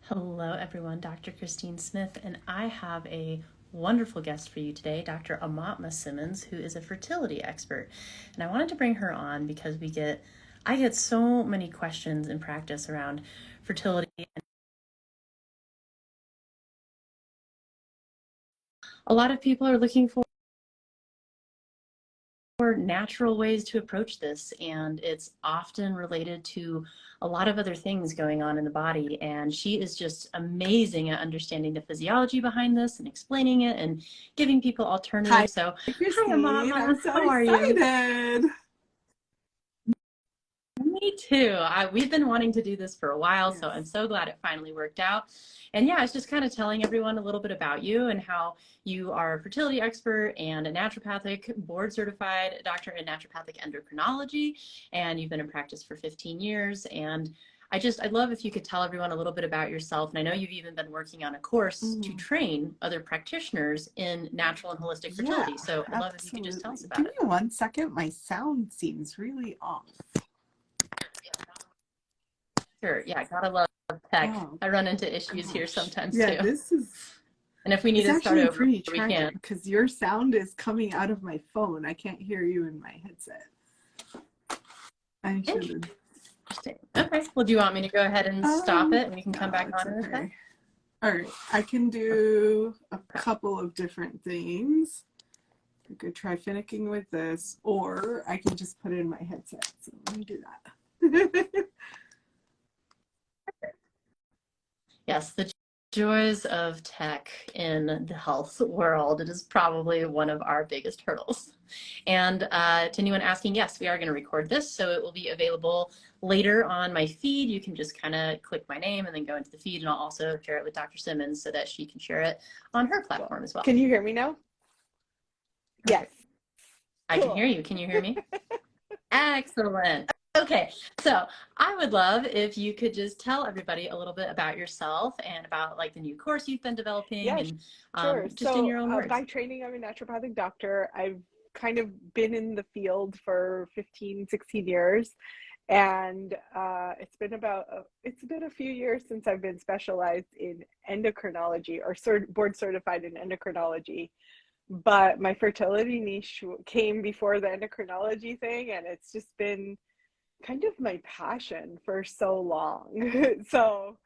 Hello, everyone. Dr. Christine Smith, and I have a wonderful guest for you today, Dr. Aumatma Simmons, who is a fertility expert. And I wanted to bring her on because I get so many questions in practice around fertility. A lot of people are looking for natural ways to approach this, and it's often related to a lot of other things going on in the body. And she is just amazing at understanding the physiology behind this and explaining it and giving people Hi, alternatives. So hi, Christine. I'm Amama, so how are you? excited. Me too. We've been wanting to do this for a while, so I'm Yes. so glad it finally worked out. And yeah, I was just kind of telling everyone a little bit about you and how you are a fertility expert and a naturopathic board certified doctor in naturopathic endocrinology, and you've been in practice for 15 years. And I'd love if you could tell everyone a little bit about yourself. And I know you've even been working on a course to Mm, train other practitioners in natural and holistic yeah, fertility. So I'd love if you could just tell us absolutely. about Give it. me 1 second. My sound seems really off. Sure. Yeah, gotta love tech. Oh, I run into issues here gosh. sometimes Yeah, too. this is, And if we need it's to start actually over, pretty we can. trying because your sound is coming out of my phone. I can't hear you in my headset. I should Interesting. Okay. Well, do you want me to go ahead and stop it and we can come no, back it's on in a sec? okay. All right, I can do a couple of different things. I could try finicking with this, or I can just put it in my headset. So let me do that. Yes, the joys of tech in the health world. It is probably one of our biggest hurdles. And to anyone asking, yes, we are going to record this, so it will be available later on my feed. You can just kind of click my name and then go into the feed, and I'll also share it with Dr. Simmons so that she can share it on her Cool. platform as well. Can you hear me now? Yes. Perfect. I can hear Cool. you. Can you hear me? Excellent. Okay, so I would love if you could just tell everybody a little bit about yourself and about like the new course you've been developing Yeah, and sure. just in So, your own words. by training, I'm a naturopathic doctor. I've kind of been in the field for 15, 16 years. And it's been a few years since I've been specialized in endocrinology or board certified in endocrinology. But my fertility niche came before the endocrinology thing, and it's just been kind of my passion for so long. So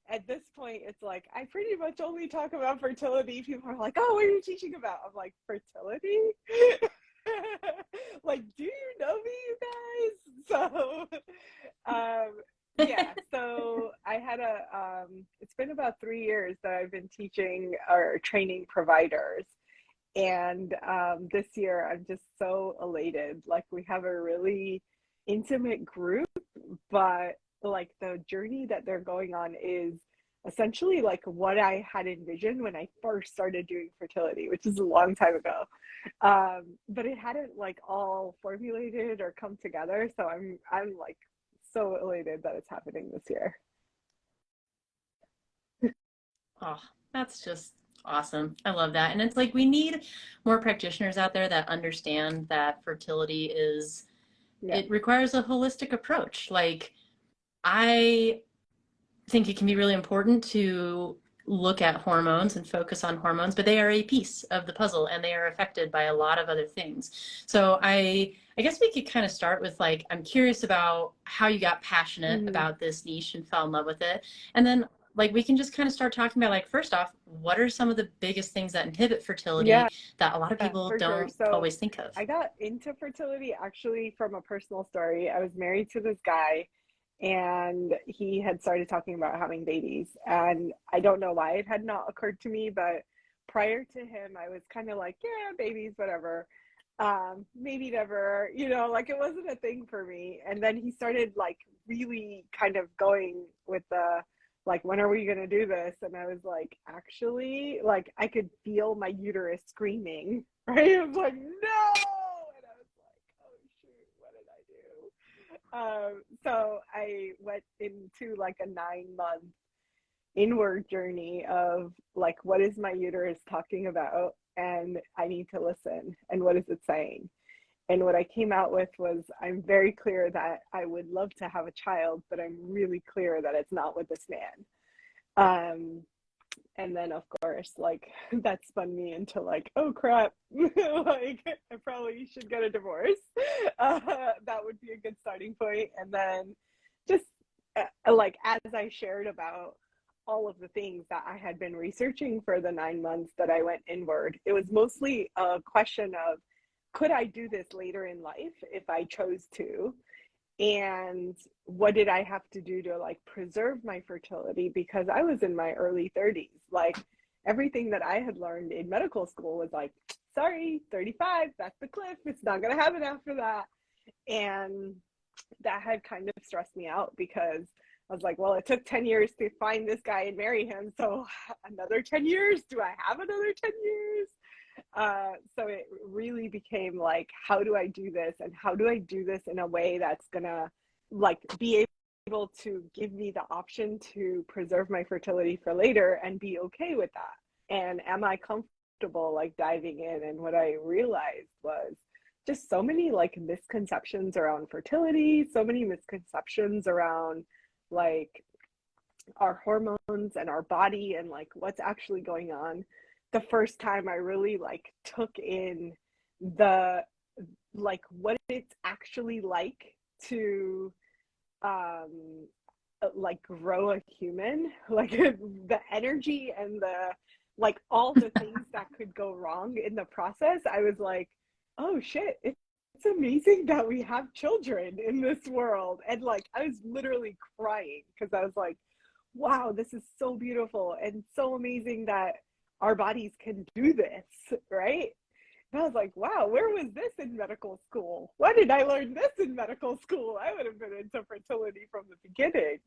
at this point, it's like I pretty much only talk about fertility. People are like, "Oh, what are you teaching about?" I'm like, "Fertility." Like, do you know me, you guys? So, yeah. So I had it's been about 3 years that I've been teaching or training providers, and this year I'm just so elated. Like, we have a really intimate group, but like the journey that they're going on is essentially like what I had envisioned when I first started doing fertility, which is a long time ago. But it hadn't like all formulated or come together. So I'm like so elated that it's happening this year. Oh, that's just awesome. I love that. And it's like we need more practitioners out there that understand that fertility is, Yeah. it requires a holistic approach. Like I think it can be really important to look at hormones and focus on hormones, but they are a piece of the puzzle and they are affected by a lot of other things. So I guess we could kind of start with like, I'm curious about how you got passionate Mm-hmm. about this niche and fell in love with it. And then like we can just kind of start talking about like, first off, what are some of the biggest things that inhibit Yeah, fertility that a lot of people for sure. don't So always think of? I got into fertility actually from a personal story. I was married to this guy, and he had started talking about having babies. And I don't know why it had not occurred to me, but prior to him, I was kind of like, yeah, babies, whatever. Maybe never, like it wasn't a thing for me. And then he started like really kind of going with the like, when are we going to do this? And I was like, actually, like I could feel my uterus screaming, right? I was like, no. And I was like, oh shoot, what did I do? So I went into like a 9 month inward journey of like, what is my uterus talking about? And I need to listen. And what is it saying? And what I came out with was, I'm very clear that I would love to have a child, but I'm really clear that it's not with this man. Um, and then of course, like that spun me into like, oh crap, like I probably should get a divorce. That would be a good starting point. And then just like as I shared about all of the things that I had been researching for the 9 months that I went inward, it was mostly a question of, could I do this later in life if I chose to? And what did I have to do to like preserve my fertility, because I was in my early 30s. Like everything that I had learned in medical school was like, sorry, 35, that's the cliff, it's not going to happen after that. And that had kind of stressed me out, because I was like, well, it took 10 years to find this guy and marry him, so another 10 years, do I have another 10 years? So it really became like, how do I do this, and how do I do this in a way that's gonna like be able to give me the option to preserve my fertility for later and be okay with that? And am I comfortable like diving in? And what I realized was just so many like misconceptions around fertility, so many misconceptions around like our hormones and our body and like what's actually going on. The first time I really like took in the like what it's actually like to um like grow a human, like the energy and the like all the things that could go wrong in the process, I was like, oh shit, it's amazing that we have children in this world. And like I was literally crying because I was like, wow, this is so beautiful and so amazing that our bodies can do this, right? And I was like, wow, where was this in medical school? Why did I learn this in medical school? I would have been into fertility from the beginning,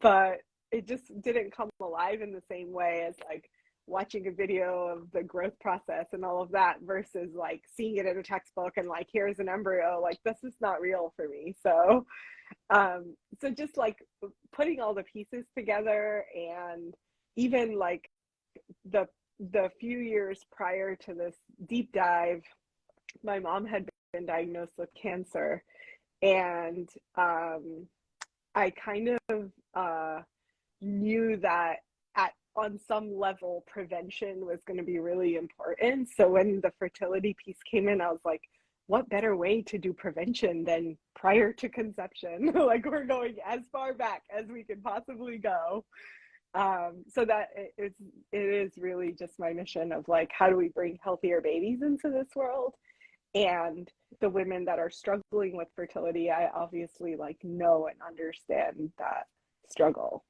but it just didn't come alive in the same way as like watching a video of the growth process and all of that versus like seeing it in a textbook and like, here's an embryo. Like, this is not real for me. So just like putting all the pieces together, and even like the few years prior to this deep dive, my mom had been diagnosed with cancer, and I kind of knew that at on some level prevention was going to be really important. So when the fertility piece came in, I was like, what better way to do prevention than prior to conception? Like we're going as far back as we can possibly go. So that it is really just my mission of like, how do we bring healthier babies into this world? And the women that are struggling with fertility, I obviously like know and understand that struggle.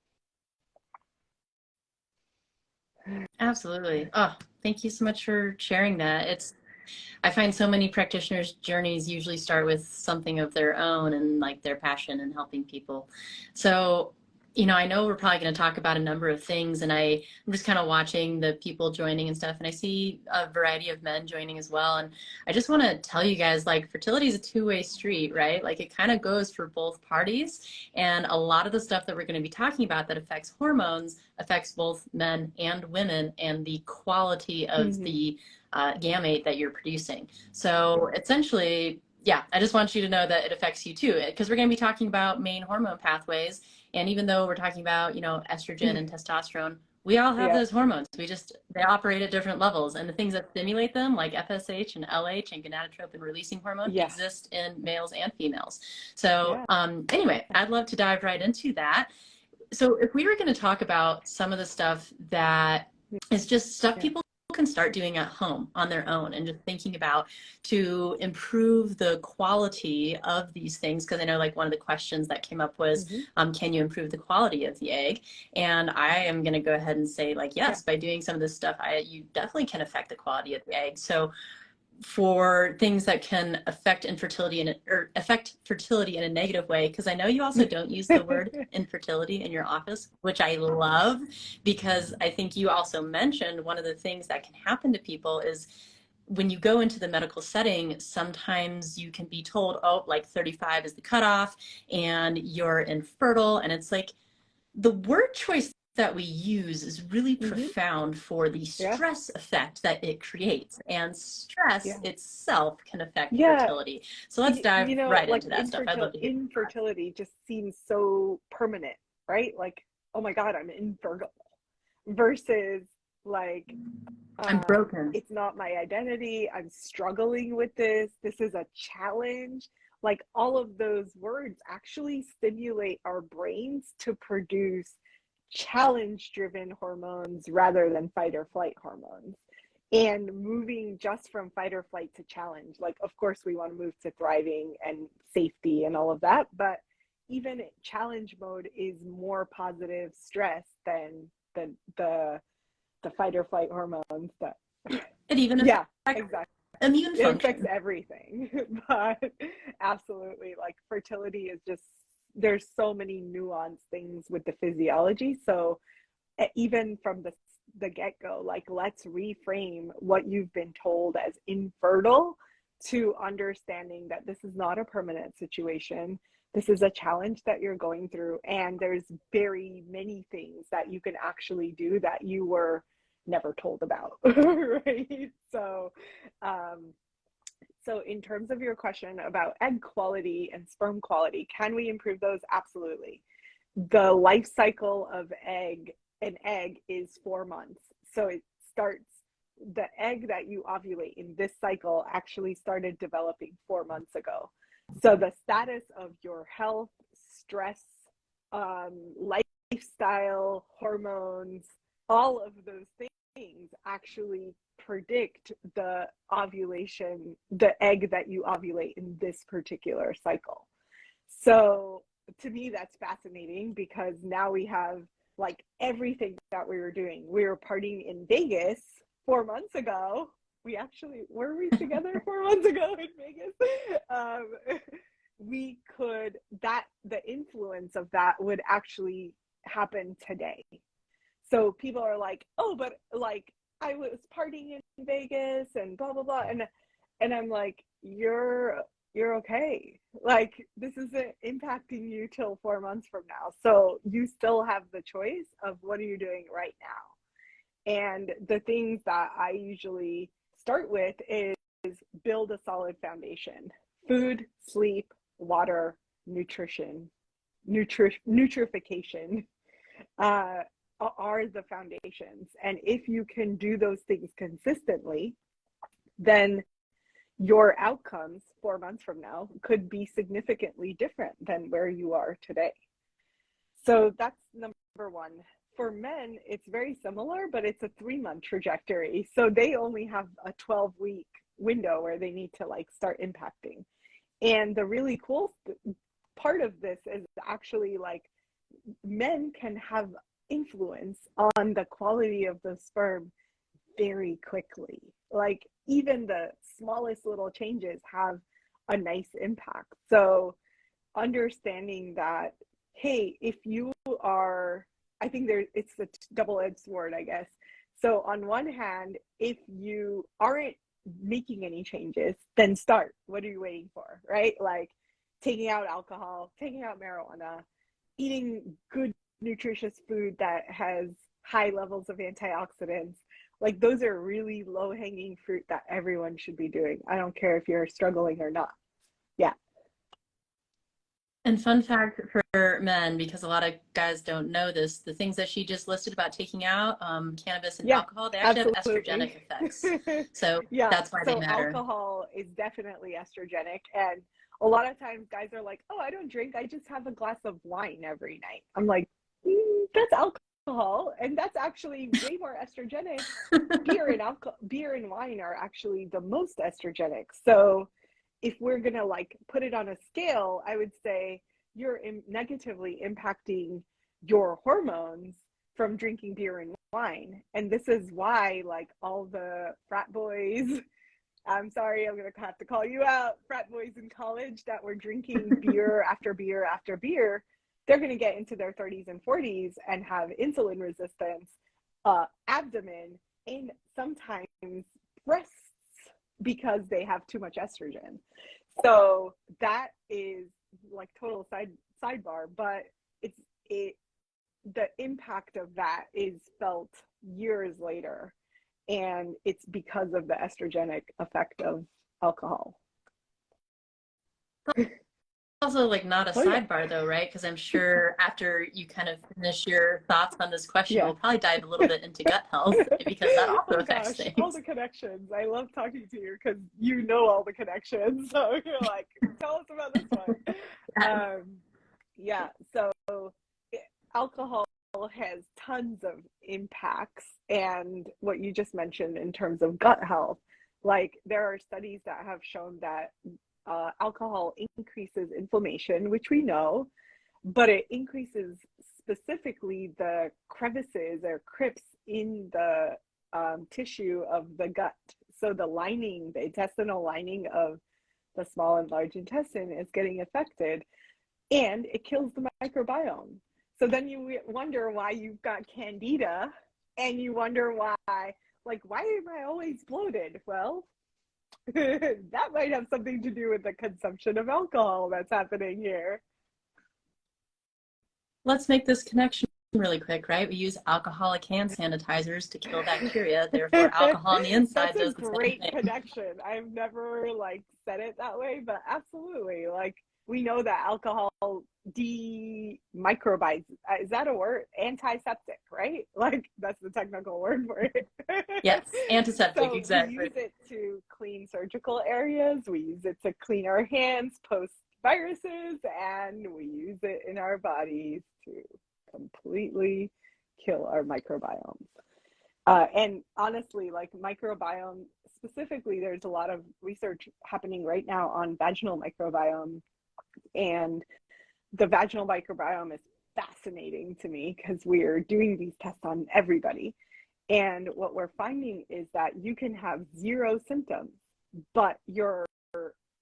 Absolutely. Oh, thank you so much for sharing that. I find so many practitioners' journeys usually start with something of their own and like their passion in helping people. So, I know we're probably going to talk about a number of things, and I'm just kind of watching the people joining and stuff, and I see a variety of men joining as well. And I just want to tell you guys, like, fertility is a two-way street, right? Like, it kind of goes for both parties. And a lot of the stuff that we're going to be talking about that affects hormones affects both men and women and the quality of Mm-hmm. the gamete that you're producing. So essentially, yeah, I just want you to know that it affects you too, because we're going to be talking about main hormone pathways. And even though we're talking about, estrogen and testosterone, we all have Yeah, those hormones. They operate at different levels. And the things that stimulate them, like FSH and LH and gonadotropin releasing hormone, yeah, exist in males and females. So, yeah. anyway, I'd love to dive right into that. So, if we were going to talk about some of the stuff that is just stuff Yeah. people can start doing at home on their own and just thinking about to improve the quality of these things, because I know like one of the questions that came up was, Mm-hmm. can you improve the quality of the egg? And I am going to go ahead and say like, Yeah. yes, by doing some of this stuff, you definitely can affect the quality of the egg. So for things that can affect infertility or affect fertility in a negative way, because I know you also don't use the word infertility in your office, which I love, because I think you also mentioned one of the things that can happen to people is when you go into the medical setting, sometimes you can be told, oh, like 35 is the cutoff and you're infertile. And it's like, the word choice that we use is really Mm-hmm. profound for the Yeah. stress effect that it creates. And stress Yeah. itself can affect Yeah. fertility. So let's dive right Like into that stuff. I'd love to hear. infertility just seems so permanent, right? Like, oh my God, I'm infertile. versus like, I'm broken. it's not my identity, I'm struggling with this is a challenge. Like, all of those words actually stimulate our brains to produce challenge driven hormones rather than fight or flight hormones. And moving just from fight or flight to challenge, like, of course we want to move to thriving and safety and all of that, but even challenge mode is more positive stress than the fight or flight hormones that, It even yeah, affects exactly, immune it affects function. everything. But absolutely, like, fertility is just, there's so many nuanced things with the physiology. So even from the get-go, like, let's reframe what you've been told as infertile to understanding that this is not a permanent situation. This is a challenge that you're going through, and there's very many things that you can actually do that you were never told about. Right? So so in terms of your question about egg quality and sperm quality, can we improve those? Absolutely. The life cycle of an egg is 4 months. So it starts, the egg that you ovulate in this cycle actually started developing 4 months ago. So the status of your health, stress, lifestyle, hormones, all of those things actually predict the ovulation, the egg that you ovulate in this particular cycle. So to me, that's fascinating, because now we have, like, everything that we were doing. We were partying in Vegas 4 months ago. We actually, were we together 4 months ago in Vegas? Um, we could, that, the influence of that would actually happen today. So people are like, oh, but like, I was partying in Vegas and blah blah blah, and I'm like, you're okay. Like, this isn't impacting you till 4 months from now. So you still have the choice of what are you doing right now. And the things that I usually start with is build a solid foundation. Food, sleep, water, nutrition, nutrification. Uh, are the foundations. And if you can do those things consistently, then your outcomes 4 months from now could be significantly different than where you are today. So that's number one. For men, it's very similar, but it's a 3 month trajectory. So they only have a 12-week window where they need to, like, start impacting. And the really cool part of this is actually, like, men can have influence on the quality of the sperm very quickly. Like, even the smallest little changes have a nice impact. So understanding that, hey, if you are, I think there, it's a double-edged sword, I guess. So on one hand, if you aren't making any changes, then start. What are you waiting for, right? Like, taking out alcohol, taking out marijuana, eating good nutritious food that has high levels of antioxidants. Like, those are really low hanging fruit that everyone should be doing. I don't care if you're struggling or not. Yeah. And fun fact for men, because a lot of guys don't know this, the things that she just listed about taking out, cannabis and Yeah, alcohol, they actually have absolutely. estrogenic effects. So Yeah. that's why they So matter. alcohol is definitely estrogenic. And a lot of times guys are like, oh, I don't drink. I just have a glass of wine every night. I'm like, that's alcohol. And that's actually way more estrogenic. Beer and wine are actually the most estrogenic. So if we're going to, like, put it on a scale, I would say you're negatively impacting your hormones from drinking beer and wine. And this is why, like, all the frat boys, I'm sorry, I'm going to have to call you out, frat boys in college that were drinking beer after beer after beer, they're going to get into their 30s and 40s and have insulin resistance, abdomen, and sometimes breasts, because they have too much estrogen. So that is, like, total sidebar, but it the impact of that is felt years later, and it's because of the estrogenic effect of alcohol. also like not a Oh yeah. sidebar though, right? Because I'm sure after you kind of finish your thoughts on this question, Yeah. we'll probably dive a little bit into gut health because that also Oh affects gosh, all things. the connections. I love talking to you because you know all the connections. So you're like, tell us about this one. Um, yeah, so alcohol has tons of impacts, and what you just mentioned in terms of gut health, like there are studies that have shown that alcohol increases inflammation, which we know, but it increases specifically the crevices or crypts in the tissue of the gut. So the lining, the intestinal lining of the small and large intestine is getting affected, and it kills the microbiome. So then you wonder why you've got candida, and you wonder why, like, why am I always bloated? Well, that might have something to do with the consumption of alcohol that's happening here. Let's make this connection really quick, right? We use alcoholic hand sanitizers to kill bacteria, therefore alcohol on the That's inside a does the same great thing. connection. I've never like said it that way, but absolutely. Like we know that alcohol demicrobites. Is that a word? Antiseptic, right? Like that's the technical word for it. Yes, antiseptic, So we exactly. use it to clean surgical areas. We use it to clean our hands post viruses, and we use it in our bodies to completely kill our microbiomes. And honestly, like microbiome specifically, there's a lot of research happening right now on vaginal microbiome. And the vaginal microbiome is fascinating to me because we're doing these tests on everybody. And what we're finding is that you can have zero symptoms, but your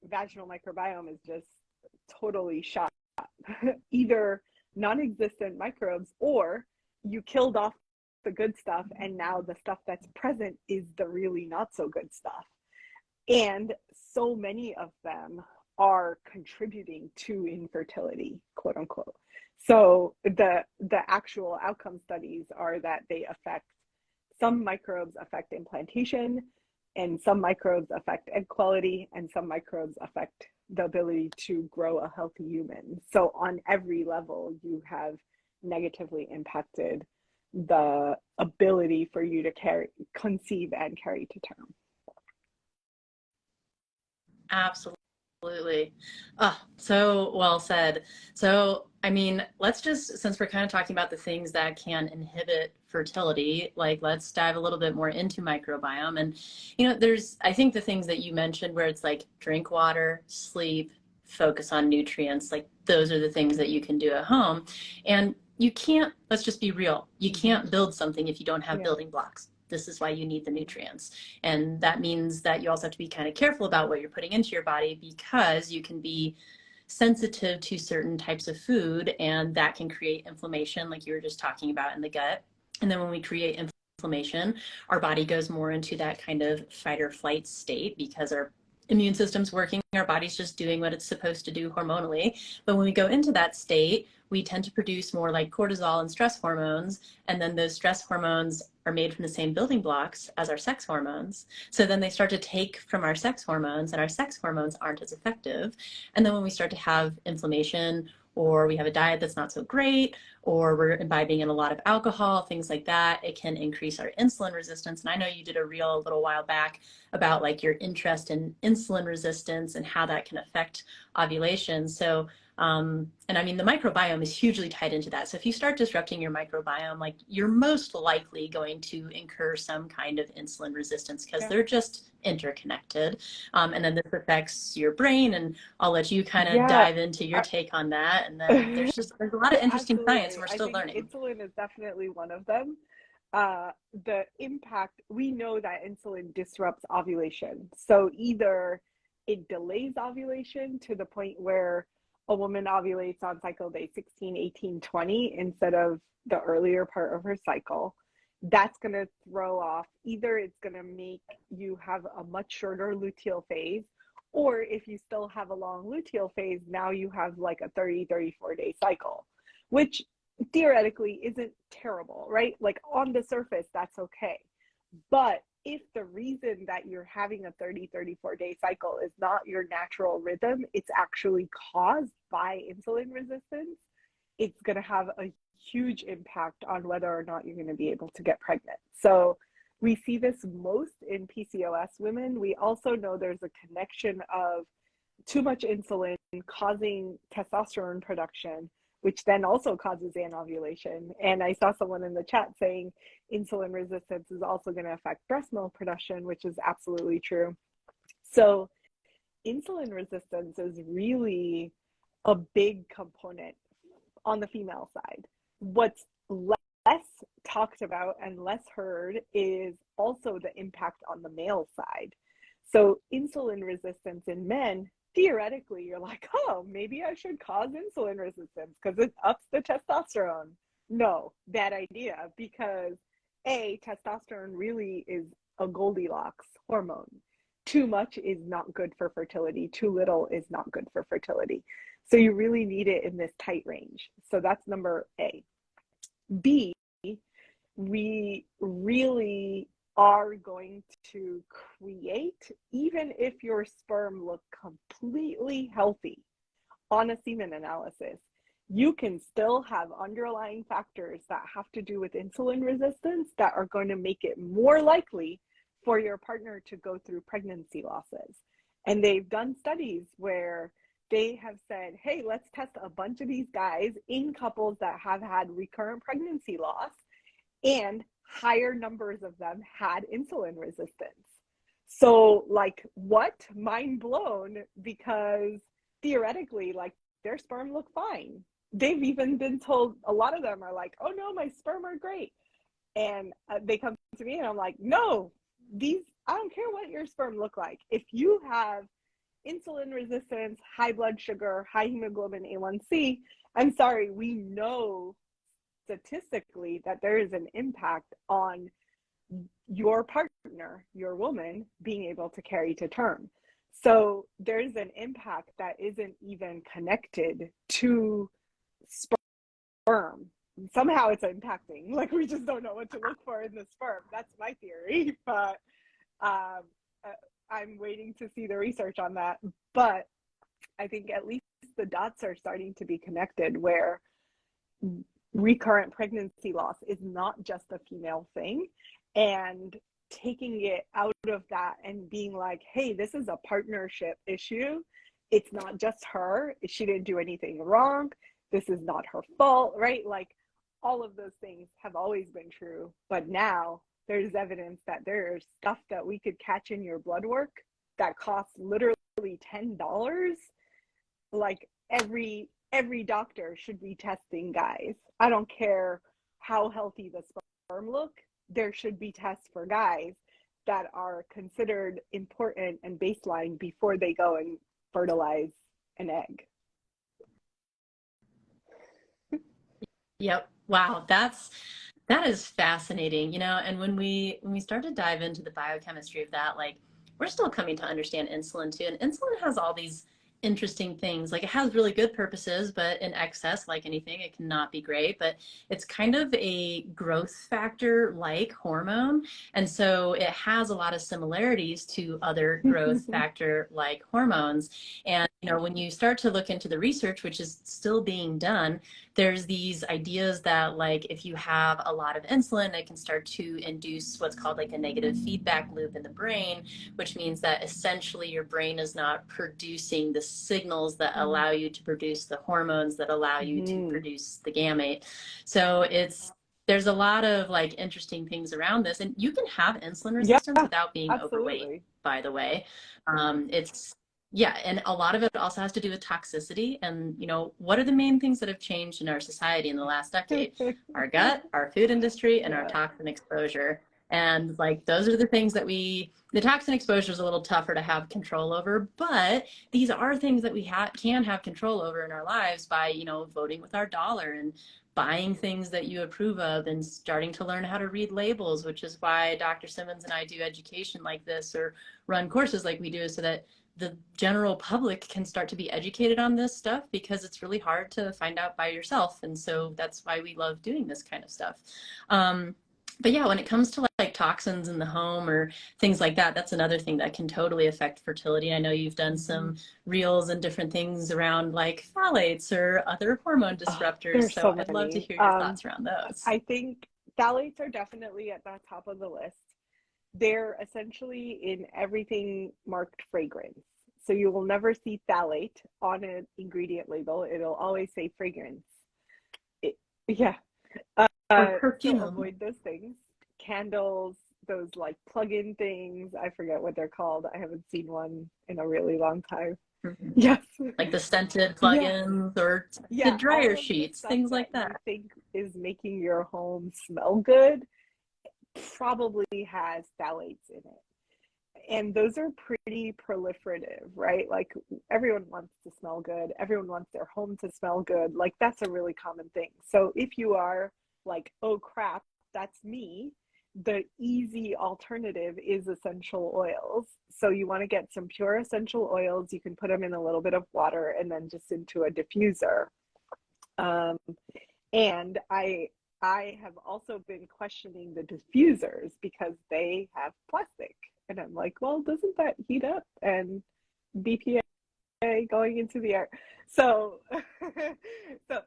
vaginal microbiome is just totally shot. Either non-existent microbes, or you killed off the good stuff and now the stuff that's present is the really not so good stuff, and so many of them are contributing to infertility, quote unquote. So the actual outcome studies are that they affect, some microbes affect implantation, and some microbes affect egg quality, and some microbes affect the ability to grow a healthy human. So on every level, you have negatively impacted the ability for you to conceive and carry to term. Absolutely. Oh, so well said. So, I mean, let's just, since we're kind of talking about the things that can inhibit fertility, like let's dive a little bit more into microbiome. And, there's, I think the things that you mentioned where it's like drink water, sleep, focus on nutrients, like those are the things that you can do at home. And you can't, let's just be real, you Mm-hmm. can't build something if you don't have Yeah. building blocks. This is why you need the nutrients. And that means that you also have to be kind of careful about what you're putting into your body because you can be sensitive to certain types of food and that can create inflammation, like you were just talking about in the gut. And then when we create inflammation, our body goes more into that kind of fight or flight state because our immune system's working, our body's just doing what it's supposed to do hormonally. But when we go into that state, we tend to produce more like cortisol and stress hormones. And then those stress hormones are made from the same building blocks as our sex hormones. So then they start to take from our sex hormones, and our sex hormones aren't as effective. And then when we start to have inflammation, or we have a diet that's not so great, or we're imbibing in a lot of alcohol, things like that, it can increase our insulin resistance. And I know you did a reel a little while back about like your interest in insulin resistance and how that can affect ovulation. So and I mean, the microbiome is hugely tied into that. So if you start disrupting your microbiome, like you're most likely going to incur some kind of insulin resistance because Yeah. they're just interconnected. And then this affects your brain, and I'll let you kind of Yeah. dive into your I, take on that. And then there's a lot of interesting science, and absolutely. we're I still think learning. insulin is definitely one of them. The impact, we know that insulin disrupts ovulation. So either it delays ovulation to the point where a woman ovulates on cycle day 16, 18, 20 instead of the earlier part of her cycle. That's going to throw off, either it's going to make you have a much shorter luteal phase, or if you still have a long luteal phase, now you have like a 30, 34-day cycle, which theoretically isn't terrible, right? Like on the surface, that's okay. But if the reason that you're having a 34-day cycle is not your natural rhythm, it's actually caused by insulin resistance, it's going to have a huge impact on whether or not you're going to be able to get pregnant. So we see this most in PCOS women. We also know there's a connection of too much insulin causing testosterone production, which then also causes anovulation. And I saw someone in the chat saying insulin resistance is also going to affect breast milk production, which is absolutely true. So insulin resistance is really a big component on the female side. What's less talked about and less heard is also the impact on the male side. So insulin resistance in men, theoretically, you're like, oh, maybe I should cause insulin resistance because it ups the testosterone. No, bad idea, because testosterone really is a Goldilocks hormone. Too much is not good for fertility. Too little is not good for fertility. So you really need it in this tight range. So that's number A. B, we really are going to create, even if your sperm look completely healthy on a semen analysis, you can still have underlying factors that have to do with insulin resistance that are going to make it more likely for your partner to go through pregnancy losses. And they've done studies where they have said, hey, let's test a bunch of these guys in couples that have had recurrent pregnancy loss, and higher numbers of them had insulin resistance. So like, what? Mind blown, because theoretically, like, their sperm look fine. They've even been told, a lot of them are like, oh no, my sperm are great. And they come to me and I'm like, no, I don't care what your sperm look like. If you have insulin resistance, high blood sugar, high hemoglobin A1C, I'm sorry, we know statistically that there is an impact on your partner, your woman, being able to carry to term. So there's an impact that isn't even connected to sperm. Somehow it's impacting, like we just don't know what to look for in the sperm. That's my theory, but I'm waiting to see the research on that. But I think at least the dots are starting to be connected, where recurrent pregnancy loss is not just a female thing, and taking it out of that and being like, hey, this is a partnership issue. It's not just her. She didn't do anything wrong. This is not her fault, right? Like, all of those things have always been true, but now there's evidence that there's stuff that we could catch in your blood work that costs literally $10. Like, every doctor should be testing guys. I don't care how healthy the sperm look. There should be tests for guys that are considered important and baseline before they go and fertilize an egg. Yep. Wow. That is fascinating, and when we start to dive into the biochemistry of that, like, we're still coming to understand insulin too. And insulin has all these interesting things. Like, it has really good purposes, but in excess, like anything, it cannot be great. But it's kind of a growth factor like hormone. And so it has a lot of similarities to other growth factor like hormones. And when you start to look into the research, which is still being done, there's these ideas that, like, if you have a lot of insulin, it can start to induce what's called like a negative feedback loop in the brain, which means that essentially your brain is not producing the signals that allow you to produce the hormones that allow you to produce the gamete. So there's a lot of like interesting things around this, and you can have insulin resistance without being overweight, by the way. And a lot of it also has to do with toxicity. And, what are the main things that have changed in our society in the last decade? Our gut, our food industry, and our toxin exposure. And like, those are the things that the toxin exposure is a little tougher to have control over, but these are things that we can have control over in our lives by, voting with our dollar and buying things that you approve of and starting to learn how to read labels, which is why Dr. Simmons and I do education like this or run courses like we do, so that the general public can start to be educated on this stuff, because it's really hard to find out by yourself. And so that's why we love doing this kind of stuff. But yeah, when it comes to like toxins in the home or things like that, that's another thing that can totally affect fertility. I know you've done some reels and different things around like phthalates or other hormone Oh, disruptors. there's so So I'd love to many. hear your thoughts around those. I think phthalates are definitely at the top of the list. They're essentially in everything marked fragrance. So you will never see phthalate on an ingredient label. It'll always say fragrance. Yeah. Or So perfume. avoid those things. Candles, those like plug-in things. I forget what they're called. I haven't seen one in a really long time. Yes. Like the scented Yeah. plugins or Yeah. scented dryer All of the sheets, stuff things that like you that. think is making your home smell good probably has phthalates in it. And those are pretty proliferative, right? Like everyone wants to smell good, everyone wants their home to smell good. Like that's a really common thing. So if you are like, oh crap, that's me, the easy alternative is essential oils. So you want to get some pure essential oils. You can put them in a little bit of water and then just into a diffuser. Um, and I have also been questioning the diffusers because they have plastic. And I'm like, well, doesn't that heat up and BPA going into the air? So, so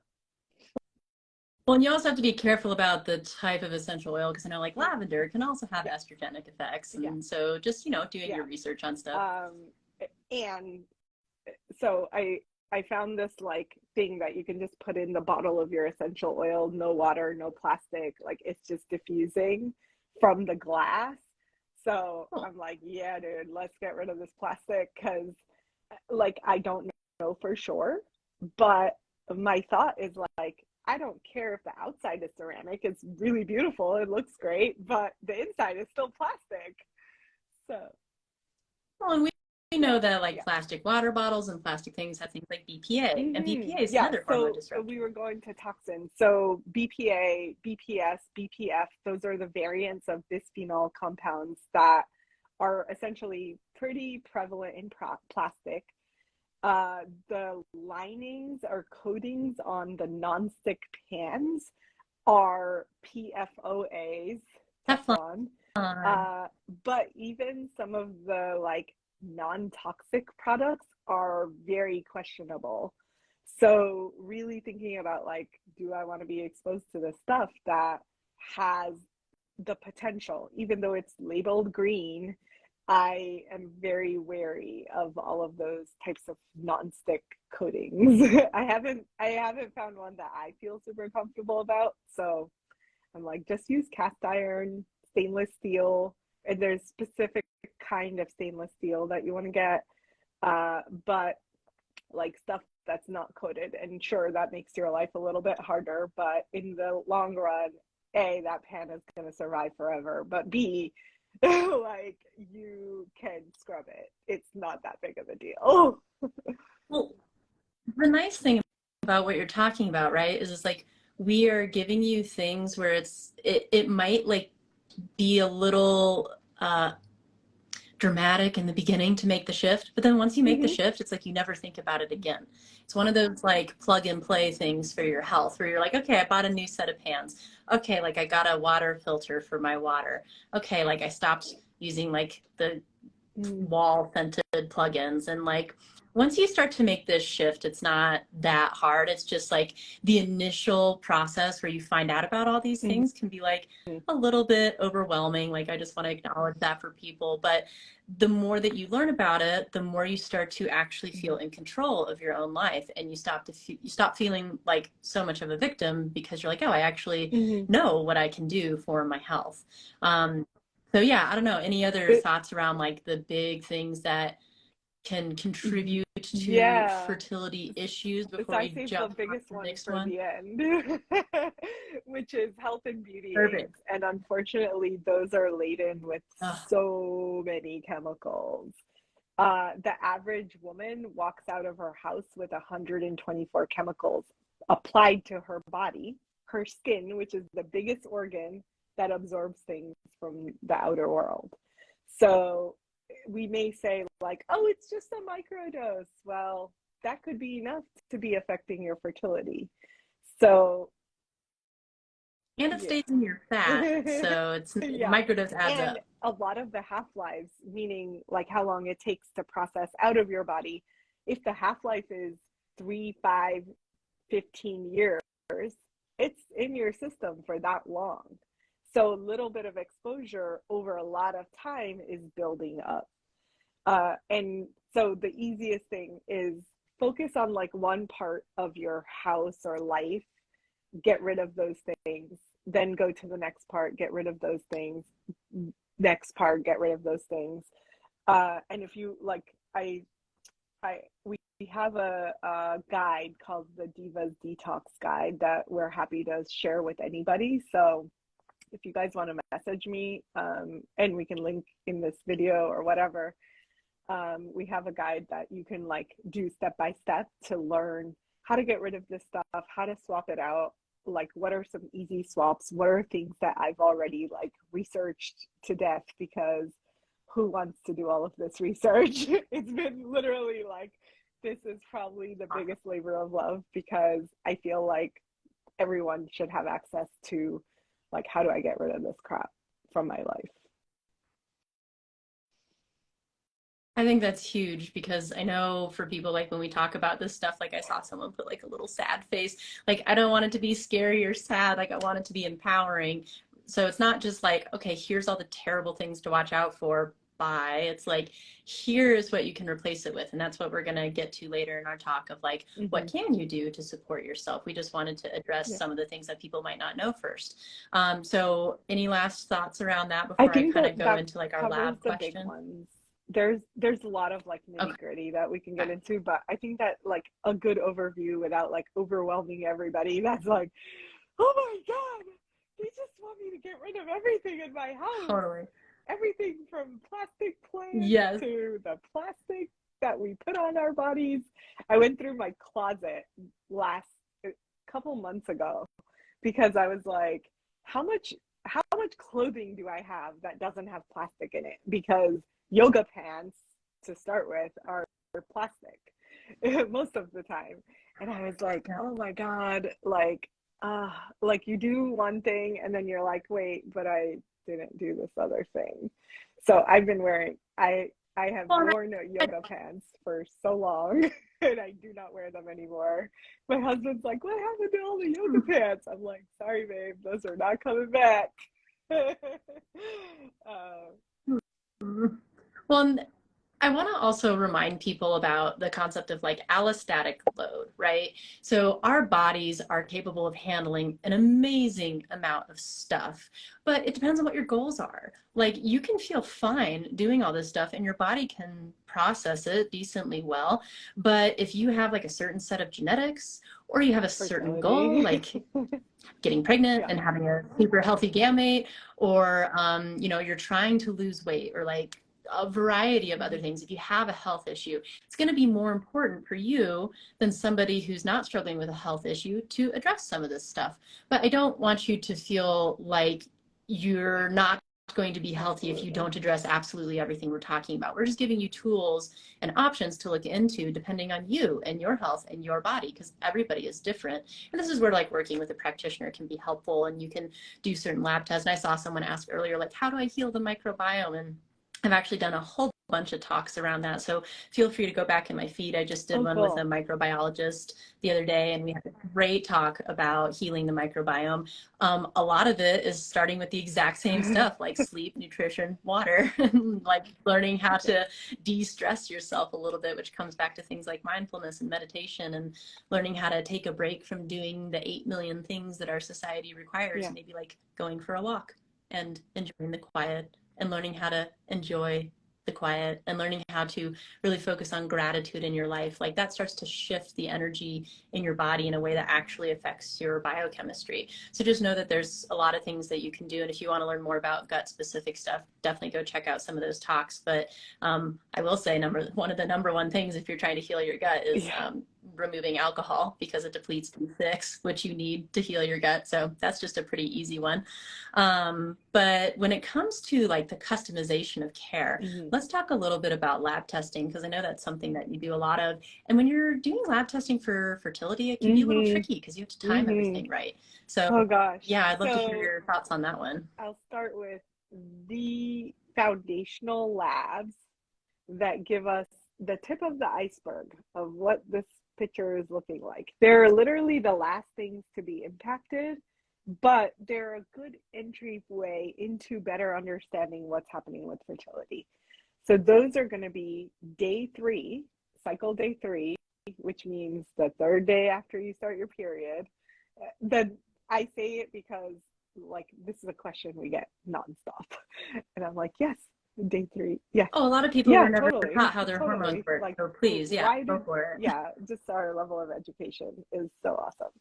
Well, and you also have to be careful about the type of essential oil because I know like lavender can also have yeah, estrogenic effects. yeah, And so just, doing yeah. your research on stuff. Um, and so I found this like thing that you can just put in the bottle of your essential oil, no water, no plastic, like it's just diffusing from the glass. So Cool. I'm like, yeah, dude, let's get rid of this plastic because like I don't know for sure, but my thought is like I don't care if the outside is ceramic, it's really beautiful, it looks great, but the inside is still plastic. So Well, and we yeah, know that like yeah. plastic water bottles and plastic things have things like BPA, and BPA is Yeah, another hormone so disruptor. we were going to toxins. So BPA, BPS, BPF, those are the variants of bisphenol compounds that are essentially pretty prevalent in plastic. The linings or coatings on the nonstick pans are PFOAs, Teflon. Teflon. Uh, but even some of the like non-toxic products are very questionable. So really thinking about like, do I want to be exposed to this stuff that has the potential, even though it's labeled green, I am very wary of all of those types of non-stick coatings. I haven't found one that I feel super comfortable about. So I'm like, just use cast iron, stainless steel, and there's specific kind of stainless steel that you want to get. But like stuff that's not coated, and sure, that makes your life a little bit harder, but in the long run, A, that pan is going to survive forever, but B, like you can scrub it. It's not that big of a deal. Well, the nice thing about what you're talking about, right, is it's like we are giving you things where it might like be a little dramatic in the beginning to make the shift, but then once you make the Mm-hmm. shift, it's like you never think about it again. It's one of those like plug and play things for your health where you're like, okay, I bought a new set of pans. Okay, like I got a water filter for my water. Okay, like I stopped using like the Mm-hmm. wall scented plugins, and like once you start to make this shift, it's not that hard. It's just like the initial process where you find out about all these things can be like a little bit overwhelming. Like I just want to acknowledge that for people, but the more that you learn about it, the more you start to actually feel in control of your own life, and you stop feeling like so much of a victim because you're like, oh, I actually Mm-hmm. know what I can do for my health. So yeah, I don't know. Any other It, thoughts around like the big things that can contribute to yeah. fertility issues So before I we saved the jump on biggest to the one next for one? the end, which is health and beauty aids. Perfect. And unfortunately, those are laden with Ugh. so many chemicals. The average woman walks out of her house with 124 chemicals applied to her body, her skin, which is the biggest organ that absorbs things from the outer world. So we may say, like, oh, it's just a microdose. Well, that could be enough to be affecting your fertility. So And it Yeah. stays in your fat, so it's Yeah. microdose adds And up. a lot of the half-lives, meaning like how long it takes to process out of your body, if the half-life is 3, 5, 15 years, it's in your system for that long. So a little bit of exposure over a lot of time is building up. And so the easiest thing is focus on like one part of your house or life, get rid of those things, then go to the next part, get rid of those things, next part, get rid of those things. And if you like, we have a guide called the Divas Detox Guide that we're happy to share with anybody. So if you guys want to message me, and we can link in this video or whatever, we have a guide that you can like do step by step to learn how to get rid of this stuff, how to swap it out, like what are some easy swaps, what are things that I've already like researched to death, because who wants to do all of this research? It's been literally like, this is probably the biggest labor of love, because I feel like everyone should have access to like, how do I get rid of this crap from my life? I think that's huge because I know for people, like when we talk about this stuff, like I saw someone put like a little sad face. Like I don't want it to be scary or sad. Like I want it to be empowering. So it's not just like, okay, here's all the terrible things to watch out for. Bye. It's like, here's what you can replace it with. And that's what we're going to get to later in our talk of like, what Mm-hmm. can you do to support yourself? We just wanted to address Yeah. some of the things that people might not know first. So any last thoughts around that I before I think kind that of go that into like our covers lab the big question? ones. There's a lot of like Okay. nitty gritty that we can get into, but I think that like a good overview without like overwhelming everybody, that's like, oh my God, they just want me to get rid of everything in my house. Totally. Everything from plastic plants Yes. to the plastic that we put on our bodies. I went through my closet last couple months ago because I was like, how much clothing do I have that doesn't have plastic in it? Because yoga pants to start with are plastic most of the time. And I was like, Yeah. oh my God, like you do one thing and then you're like, wait, but I didn't do this other thing. So I've been wearing, I have Well, worn yoga pants for so long and I do not wear them anymore. My husband's like, what happened to all the yoga pants? I'm like, sorry, babe, those are not coming back. uh, well, I want to also remind people about the concept of like allostatic load, right? So our bodies are capable of handling an amazing amount of stuff, but it depends on what your goals are. Like you can feel fine doing all this stuff and your body can process it decently well, but if you have like a certain set of genetics or you have a certain goal, fertility. like getting pregnant Yeah, and having a super healthy gamete, or you're trying to lose weight, or like a variety of other mm-hmm. things. If you have a health issue, it's going to be more important for you than somebody who's not struggling with a health issue to address some of this stuff. But I don't want you to feel like you're not going to be healthy if you Absolutely. don't address absolutely everything we're talking about. We're just giving you tools and options to look into depending on you and your health and your body, because everybody is different. And this is where like working with a practitioner can be helpful, and you can do certain lab tests. And I saw someone ask earlier, like, how do I heal the microbiome? And I've actually done a whole bunch of talks around that. So feel free to go back in my feed. I just did Oh, one with a cool. microbiologist the other day, and we had a great talk about healing the microbiome. A lot of it is starting with the exact same stuff, like sleep, nutrition, water, and like learning how Yeah, to de-stress yourself a little bit, which comes back to things like mindfulness and meditation, and learning how to take a break from doing the 8 million things that our society requires, yeah, maybe like going for a walk and enjoying the quiet, and learning how to enjoy the quiet, and learning how to really focus on gratitude in your life. Like that starts to shift the energy in your body in a way that actually affects your biochemistry. So just know that there's a lot of things that you can do. And if you want to learn more about gut specific stuff, definitely go check out some of those talks. But I will say one of the number one things if you're trying to heal your gut is yeah. removing alcohol because it depletes B6, which you need to heal your gut. So that's just a pretty easy one. But when it comes to like the customization of care, Mm-hmm. let's talk a little bit about lab testing, because I know that's something that you do a lot of. And when you're doing lab testing for fertility, it can be a little Mm-hmm. tricky because you have to time Mm-hmm. everything right. So Oh gosh. yeah, I'd love to hear So your thoughts on that one. I'll start with the foundational labs that give us the tip of the iceberg of what this picture is looking like. They're literally the last things to be impacted, but they're a good entryway into better understanding what's happening with fertility. So those are going to be day 3, cycle day 3, which means the third day after you start your period. Then I say it because like this is a question we get nonstop. And I'm like, yes, day 3. Yes. Oh, a lot of people were Yeah, never totally. taught how their hormones Totally. work. Like, So please, yeah, why go did, for it. yeah, just our level of education is so awesome.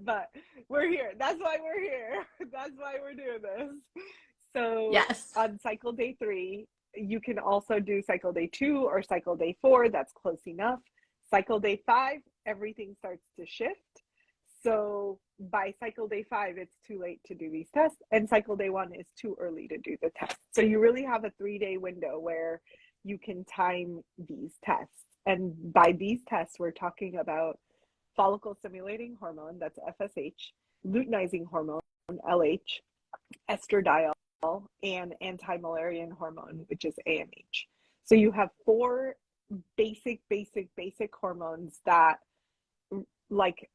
But we're here. That's why we're here. That's why we're doing this. So Yes. on cycle day 3, you can also do cycle day 2 or cycle day 4. That's close enough. Cycle day 5, everything starts to shift. So by cycle day 5, it's too late to do these tests, and cycle day 1 is too early to do the test. So you really have a 3-day window where you can time these tests. And by these tests, we're talking about follicle stimulating hormone, that's FSH, luteinizing hormone, LH, estradiol, and anti-Müllerian hormone, which is AMH. So you have 4 basic hormones that, like,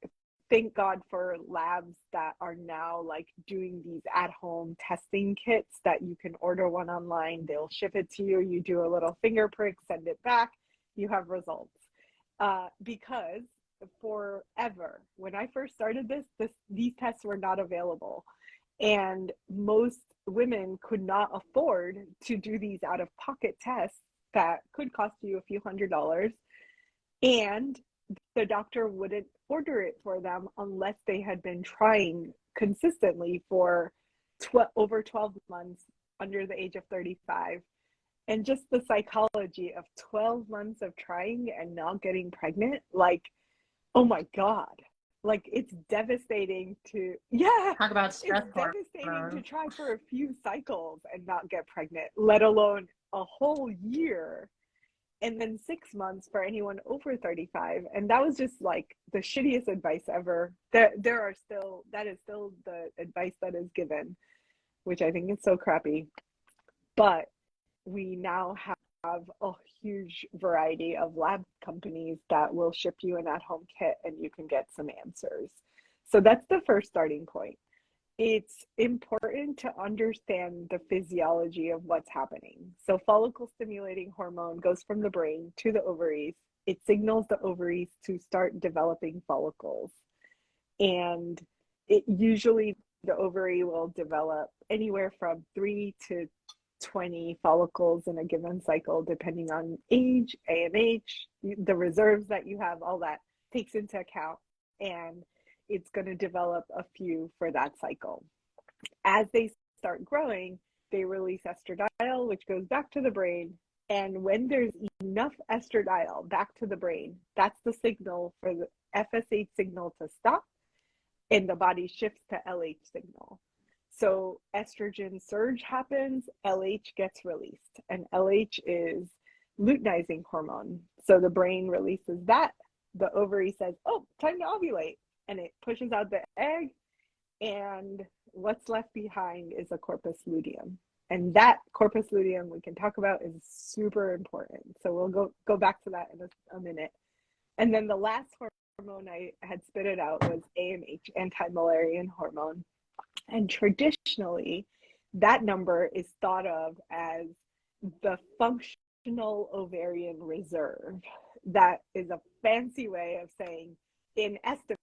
thank God for labs that are now like doing these at-home testing kits that you can order one online. They'll ship it to you. You do a little finger prick, send it back. You have results. Because forever, when I first started these tests were not available. And most women could not afford to do these out-of-pocket tests that could cost you a few $100s. And the doctor wouldn't order it for them unless they had been trying consistently for over 12 months under the age of 35. And just the psychology of 12 months of trying and not getting pregnant, like, oh my God, like it's devastating to, yeah, Talk about it's stress devastating to hormones. try for a few cycles and not get pregnant, let alone a whole year. And then 6 months for anyone over 35. And that was just like the shittiest advice ever. That is still the advice that is given, which I think is so crappy. But we now have a huge variety of lab companies that will ship you an at-home kit and you can get some answers. So that's the first starting point. It's important to understand the physiology of what's happening. So follicle stimulating hormone goes from the brain to the ovaries. It signals the ovaries to start developing follicles. And it usually, the ovary will develop anywhere from 3 to 20 follicles in a given cycle, depending on age, AMH, the reserves that you have, all that takes into account. And it's going to develop a few for that cycle. As they start growing, they release estradiol, which goes back to the brain. And when there's enough estradiol back to the brain, that's the signal for the FSH signal to stop, and the body shifts to LH signal. So estrogen surge happens, LH gets released, and LH is luteinizing hormone. So the brain releases that. The ovary says, oh, time to ovulate. And it pushes out the egg, and what's left behind is a corpus luteum. And that corpus luteum we can talk about is super important. So we'll go back to that in a minute. And then the last hormone I had spit it out was AMH, anti-Müllerian hormone. And traditionally, that number is thought of as the functional ovarian reserve. That is a fancy way of saying an estimate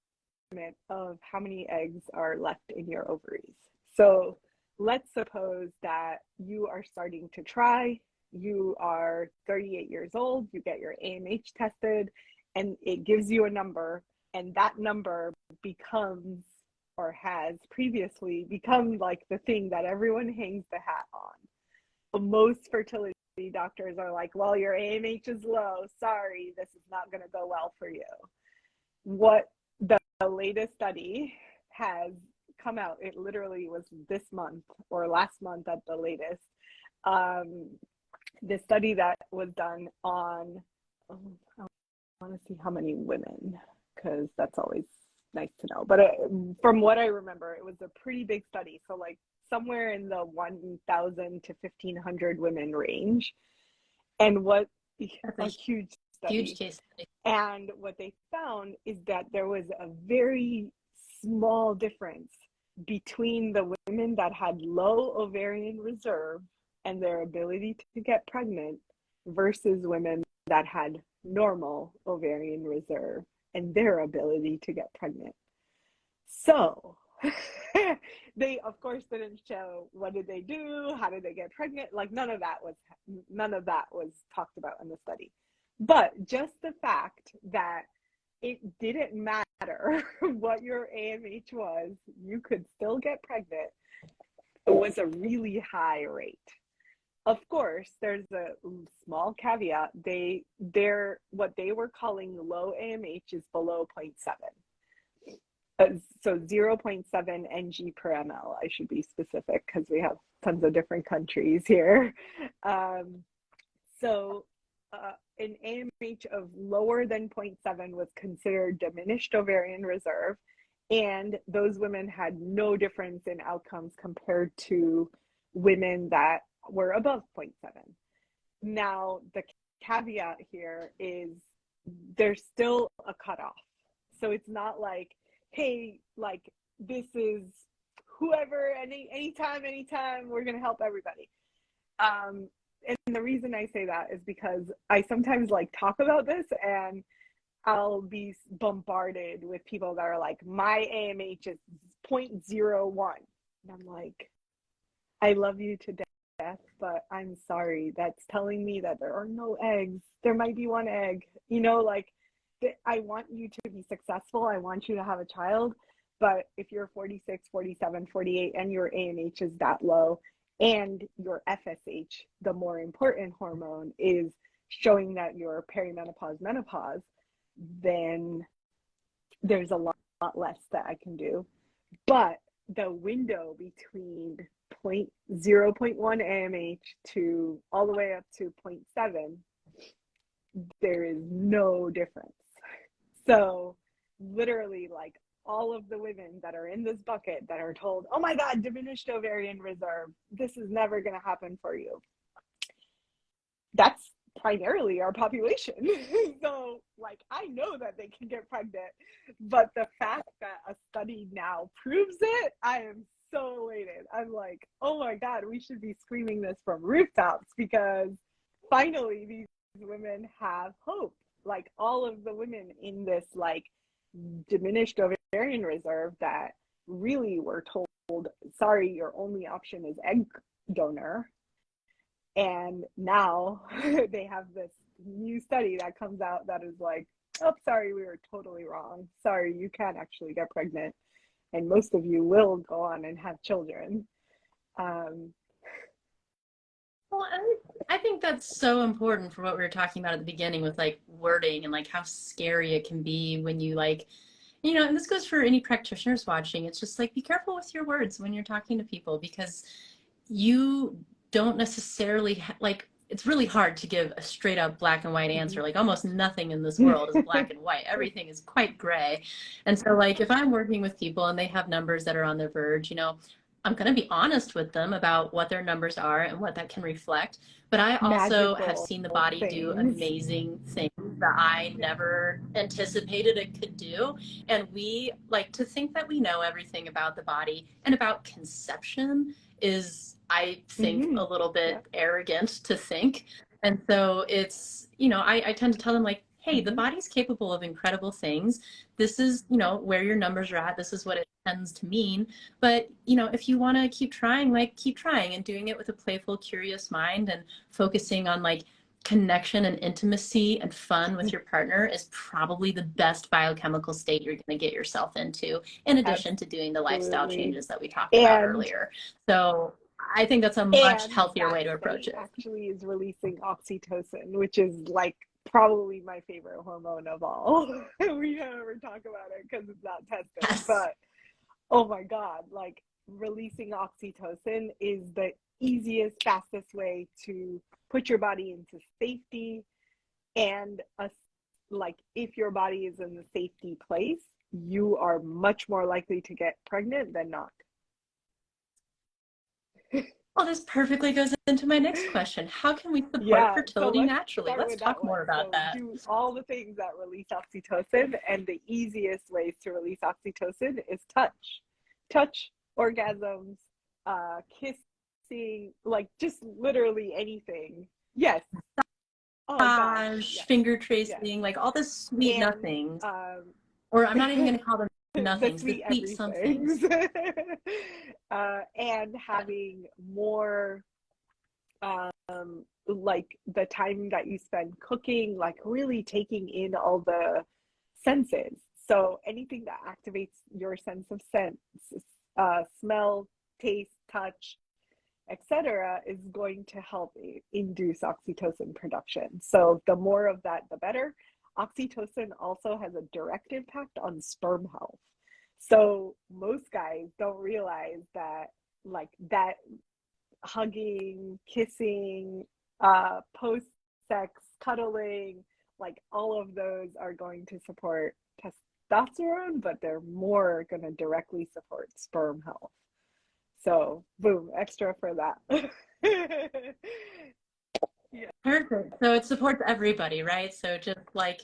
of how many eggs are left in your ovaries. So let's suppose that you are starting to try, you are 38 years old, you get your AMH tested, and it gives you a number, and that number becomes, or has previously become, like the thing that everyone hangs the hat on. Most fertility doctors are like, well, your AMH is low. Sorry, this is not going to go well for you. What the latest study has come out, it literally was this month or last month at the latest. The study that was done on, I want to see how many women, because that's always nice to know. But from what I remember, it was a pretty big study. So like somewhere in the 1,000 to 1,500 women range. And what That's a huge huge study. case study. And what they found is that there was a very small difference between the women that had low ovarian reserve and their ability to get pregnant versus women that had normal ovarian reserve and their ability to get pregnant. So they of course didn't show what did they do, how did they get pregnant, like none of that was talked about in the study. But just the fact that it didn't matter what your AMH was, you could still get pregnant, was a really high rate. Of course, there's a small caveat. What they were calling low AMH is below 0.7. So 0.7 ng per ml, I should be specific because we have tons of different countries here. An AMH of lower than 0.7 was considered diminished ovarian reserve, and those women had no difference in outcomes compared to women that were above 0.7. Now, the caveat here is there's still a cutoff. So it's not like, hey, like this is whoever, anytime, we're going to help everybody. And the reason I say that is because I sometimes like talk about this and I'll be bombarded with people that are like, my AMH is 0.01. And I'm like, I love you to death, but I'm sorry. That's telling me that there are no eggs. There might be one egg. You know, like I want you to be successful. I want you to have a child. But if you're 46, 47, 48, and your AMH is that low, and your FSH, the more important hormone, is showing that you're perimenopause, menopause, then there's a lot less that I can do. But the window between 0.1 AMH to all the way up to 0.7, there is no difference. So literally, like, all of the women that are in this bucket that are told, oh my God, diminished ovarian reserve, this is never going to happen for you. That's primarily our population. So like, I know that they can get pregnant, but the fact that a study now proves it, I am so elated. I'm like, oh my God, we should be screaming this from rooftops because finally these women have hope. Like all of the women in this like diminished ovarian reserve that really were told, sorry, your only option is egg donor. And now they have this new study that comes out that is like, oh, sorry, we were totally wrong. Sorry, you can't actually get pregnant. And most of you will go on and have children. Well, I think that's so important for what we were talking about at the beginning with like wording and like how scary it can be when you like, you know, and this goes for any practitioners watching. It's just like, be careful with your words when you're talking to people because you don't necessarily like, it's really hard to give a straight up black and white answer. Like almost nothing in this world is black and white. Everything is quite gray. And so like if I'm working with people and they have numbers that are on the verge, you know, I'm going to be honest with them about what their numbers are and what that can reflect. But I also have Magical seen the body do things. amazing things that I never anticipated it could do. And we like to think that we know everything about the body and about conception is, I think, a little bit arrogant to think. And so it's, you know, I tend to tell them like, hey, the body's capable of incredible things. This is, you know, where your numbers are at. This is what it tends to mean. But, you know, if you want to keep trying, like keep trying and doing it with a playful, curious mind and focusing on like connection and intimacy and fun with your partner is probably the best biochemical state you're going to get yourself into, in addition to doing the lifestyle Absolutely. changes that we talked about And earlier. So I think that's a much And healthier that way to approach state it. actually is releasing oxytocin, which is like probably my favorite hormone of all. We never talk about it because it's not tested, Yes. but oh my God, like releasing oxytocin is the easiest, fastest way to put your body into safety. And like if your body is in the safety place, you are much more likely to get pregnant than not. Well, this perfectly goes into my next question. How can we support Yeah, so fertility let's naturally? start Let's with that talk one. more about So that. do all the things that release oxytocin, and the easiest ways to release oxytocin is touch, orgasms, kissing, like just literally anything. Yes. Oh gosh. Massage, Yes. finger Yes. tracing, like all the sweet And nothings. Or I'm not even going to call them the nothings, the sweet sweet somethings. everythings. And having more like the time that you spend cooking, like really taking in all the senses. So anything that activates your sense of sense, smell, taste, touch, etc., is going to help induce oxytocin production. So the more of that, the better. Oxytocin also has a direct impact on sperm health. So most guys don't realize that, like that hugging, kissing, post sex, cuddling, like all of those are going to support testosterone, but they're more going to directly support sperm health. So, boom, extra for that. Yeah. Perfect. So it supports everybody, right? So just like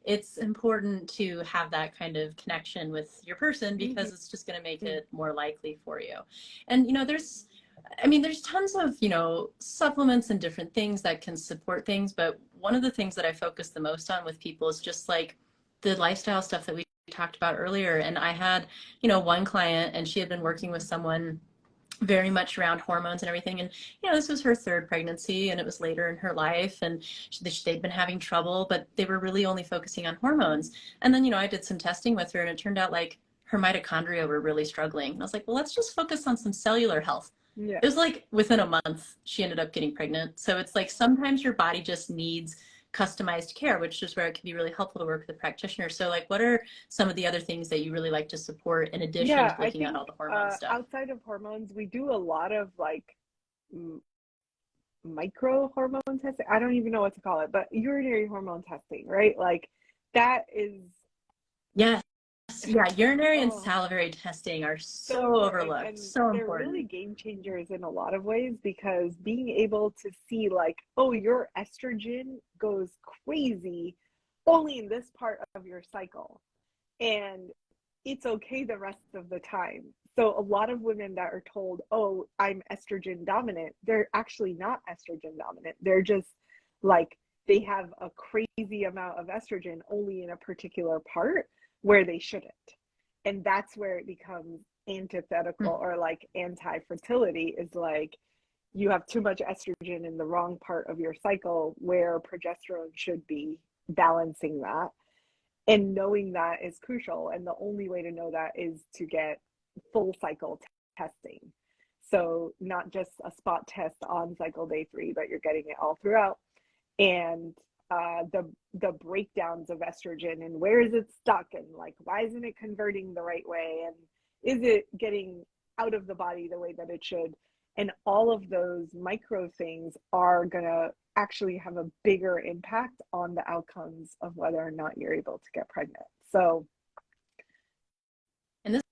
it's important to have that kind of connection with your person because it's just going to make it more likely for you. And, there's tons of, supplements and different things that can support things. But one of the things that I focus the most on with people is just like the lifestyle stuff that we talked about earlier. And I had, one client and she had been working with someone very much around hormones and everything. And, this was her third pregnancy and it was later in her life and they'd been having trouble, but they were really only focusing on hormones. And then, I did some testing with her and it turned out like her mitochondria were really struggling. And I was like, well, let's just focus on some cellular health. Yeah. It was like within a month, she ended up getting pregnant. So it's like sometimes your body just needs customized care, which is where it can be really helpful to work with a practitioner. So like, what are some of the other things that you really like to support in addition Yeah, to I looking at think all the hormone stuff? outside of hormones, we do a lot of like micro hormone testing. I don't even know what to call it, but urinary hormone testing, right? Like that is Yes. Yeah, urinary and oh salivary testing are so so important, overlooked, and so they're really important. game changers in a lot of ways, because being able to see like, oh, your estrogen goes crazy only in this part of your cycle, and it's okay the rest of the time. So a lot of women that are told, oh, I'm estrogen dominant, they're actually not estrogen dominant. They're just like, they have a crazy amount of estrogen only in a particular part where they shouldn't. And that's where it becomes antithetical or like anti-fertility, is like you have too much estrogen in the wrong part of your cycle where progesterone should be balancing that. And knowing that is crucial, and the only way to know that is to get full cycle testing. So not just a spot test on cycle day 3, but you're getting it all throughout. And the breakdowns of estrogen, and where is it stuck, and like why isn't it converting the right way, and is it getting out of the body the way that it should. And all of those micro things are going to actually have a bigger impact on the outcomes of whether or not you're able to get pregnant. So And this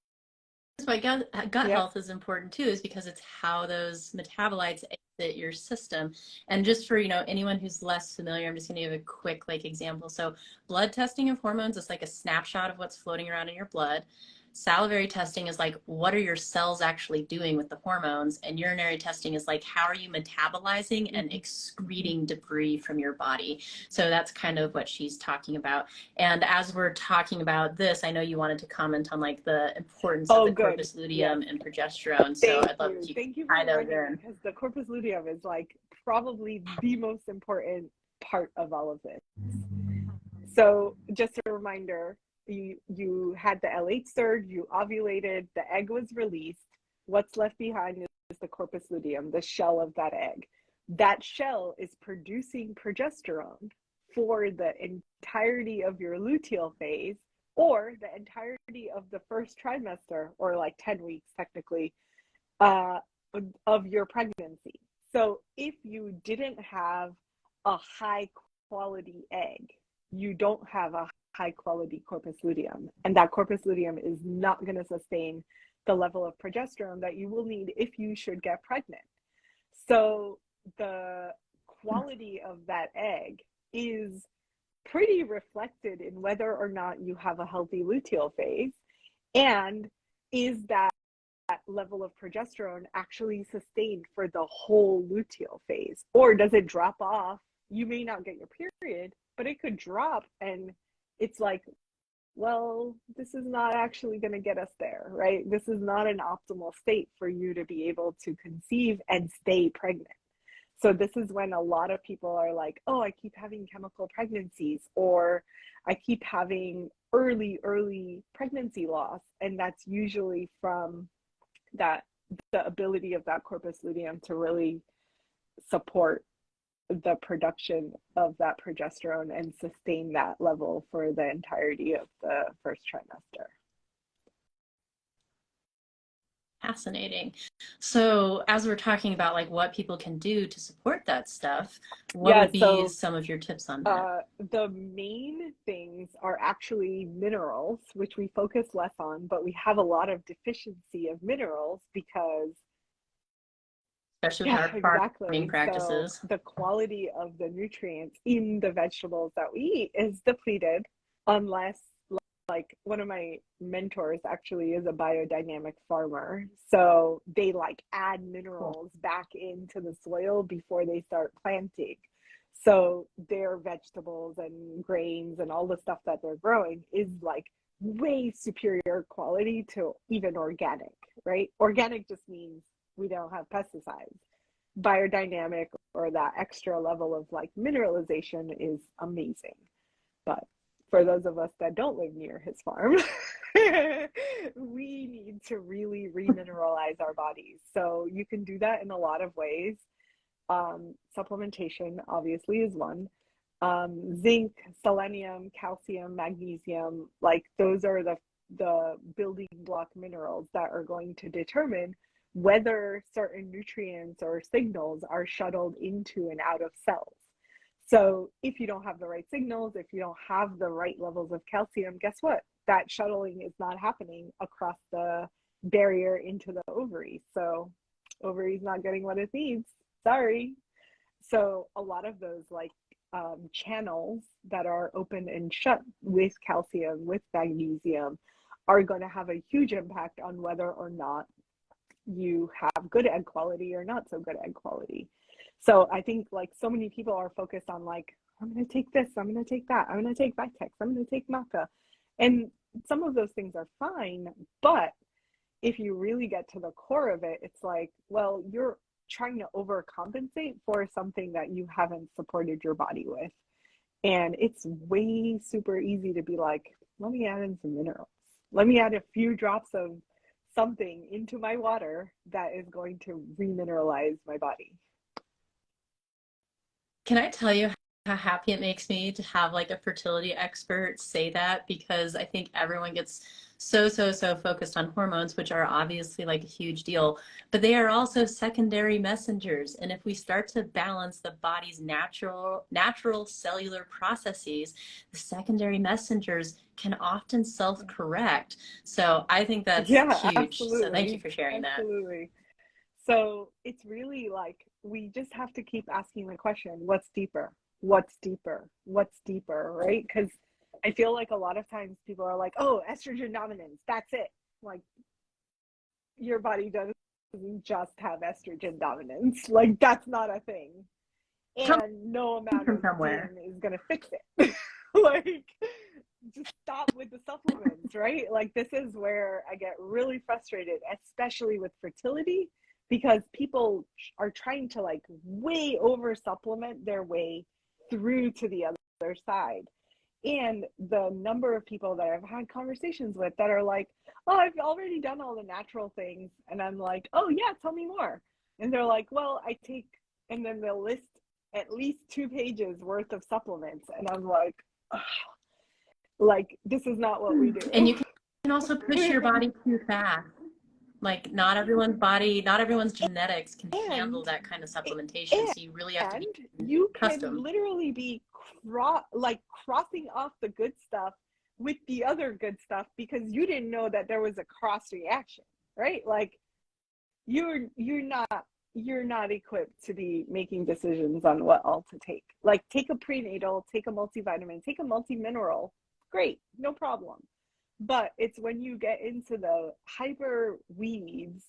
is why gut yeah. health is important too, is because it's how those metabolites exit your system. And just for, anyone who's less familiar, I'm just going to give a quick like example. So blood testing of hormones is like a snapshot of what's floating around in your blood. Salivary testing is like, what are your cells actually doing with the hormones? And urinary testing is like, how are you metabolizing and excreting debris from your body? So that's kind of what she's talking about. And as we're talking about this, I know you wanted to comment on like the importance of Oh, the good. corpus Yes. luteum and progesterone. So Thank I'd love you. to Thank you for tie those reminding me, in. because the corpus luteum is like probably the most important part of all of this. So just a reminder, you had the LH surge, you ovulated, the egg was released. What's left behind is the corpus luteum, the shell of that egg. That shell is producing progesterone for the entirety of your luteal phase, or the entirety of the first trimester, or like 10 weeks technically, uh, of your pregnancy. So if you didn't have a high quality egg, you don't have a high quality corpus luteum, and that corpus luteum is not going to sustain the level of progesterone that you will need if you should get pregnant. So the quality of that egg is pretty reflected in whether or not you have a healthy luteal phase, and is that level of progesterone actually sustained for the whole luteal phase, or does it drop off? You may not get your period, but it could drop, and it's like, well, this is not actually going to get us there, right? This is not an optimal state for you to be able to conceive and stay pregnant. So this is when a lot of people are like, oh, I keep having chemical pregnancies, or I keep having early pregnancy loss. And that's usually from that, the ability of that corpus luteum to really support the production of that progesterone and sustain that level for the entirety of the first trimester. Fascinating. So as we're talking about like what people can do to support that stuff, what Yeah, would be so some of your tips on that? the main things are actually minerals, which we focus less on, but we have a lot of deficiency of minerals because, Especially with yeah, our farming exactly. So practices. the quality of the nutrients in the vegetables that we eat is depleted unless, like, one of my mentors actually is a biodynamic farmer. So they like add Cool. minerals back into the soil before they start planting. So their vegetables and grains and all the stuff that they're growing is like way superior quality to even organic, right? Organic just means we don't have pesticides. Biodynamic, or that extra level of like mineralization, is amazing. But for those of us that don't live near his farm, we need to really remineralize our bodies. So you can do that in a lot of ways. Supplementation obviously is one. Zinc, selenium, calcium, magnesium, like those are the building block minerals that are going to determine whether certain nutrients or signals are shuttled into and out of cells. So if you don't have the right signals, if you don't have the right levels of calcium, guess what? That shuttling is not happening across the barrier into the ovary. So ovary's not getting what it needs. Sorry. So a lot of those like channels that are open and shut with calcium, with magnesium, are going to have a huge impact on whether or not you have good egg quality or not so good egg quality. So I think like so many people are focused on like, I'm going to take this, I'm going to take that, I'm going to take Vitex, I'm going to take Maca. And some of those things are fine, but if you really get to the core of it, it's like, well, you're trying to overcompensate for something that you haven't supported your body with. And it's way super easy to be like, let me add in some minerals. Let me add a few drops of something into my water that is going to remineralize my body. Can I tell you how happy it makes me to have like a fertility expert say that? Because I think everyone gets so focused on hormones, which are obviously like a huge deal, but they are also secondary messengers. And if we start to balance the body's natural cellular processes, the secondary messengers can often self-correct. So I think that's Yeah, huge. So thank you absolutely. for sharing that. Absolutely. So it's really like we just have to keep asking the question, what's deeper? What's deeper? What's deeper, right? Because I feel like a lot of times people are like, oh, estrogen dominance, that's it. Like, your body doesn't just have estrogen dominance. Like, that's not a thing. Come And no amount from of somewhere. DIM is going to fix it. Like, just stop with the supplements, right? Like, this is where I get really frustrated, especially with fertility, because people are trying to like way over supplement their way through to the other side. And the number of people that I've had conversations with that are like, oh, I've already done all the natural things. And I'm like, oh, yeah, tell me more. And they're like, well, I take, and then they'll list at least 2 pages worth of supplements. And I'm like, ugh, like, this is not what we And do. you can also push your body too fast. Like not everyone's body, not everyone's genetics can handle And that kind of supplementation. So you really have to and be you can custom. literally be crossing off the good stuff with the other good stuff because you didn't know that there was a cross reaction, right? Like you're not equipped to be making decisions on what all to take. Like take a prenatal, take a multivitamin, take a multi-mineral. Great, no problem. But it's when you get into the hyper weeds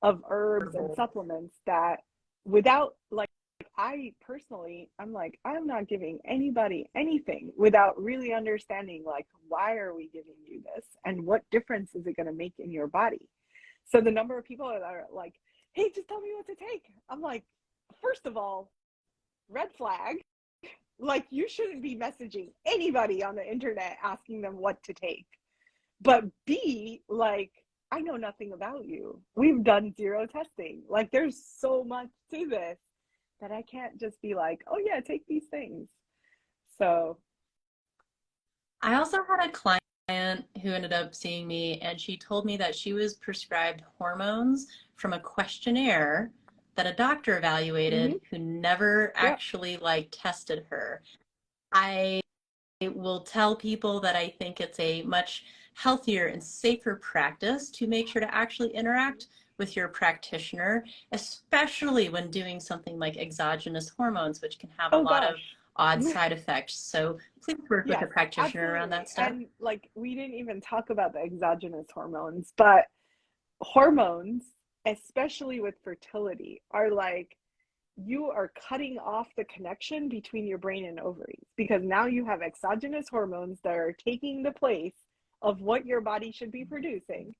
of herbs and Herbal. supplements that without like I personally I'm like I'm not giving anybody anything without really understanding like why are we giving you this and what difference is it going to make in your body. So the number of people that are like, hey, just tell me what to take. I'm like, first of all, red flag. Like you shouldn't be messaging anybody on the internet asking them what to take. But B, like, I know nothing about you. We've done zero testing. Like there's so much to this that I can't just be like, oh yeah, take these things. So I also had a client who ended up seeing me, and she told me that she was prescribed hormones from a questionnaire that a doctor mm-hmm, evaluated who never yep. actually like tested her. I will tell people that I think it's a much healthier and safer practice to make sure to actually interact with your practitioner, especially when doing something like exogenous hormones, which can have a Oh lot of gosh. odd side effects. So please work with a Yes, practitioner around absolutely. that stuff. And like we didn't even talk about the exogenous hormones, but hormones, especially with fertility, are like you are cutting off the connection between your brain and ovaries because now you have exogenous hormones that are taking the place of what your body should be producing.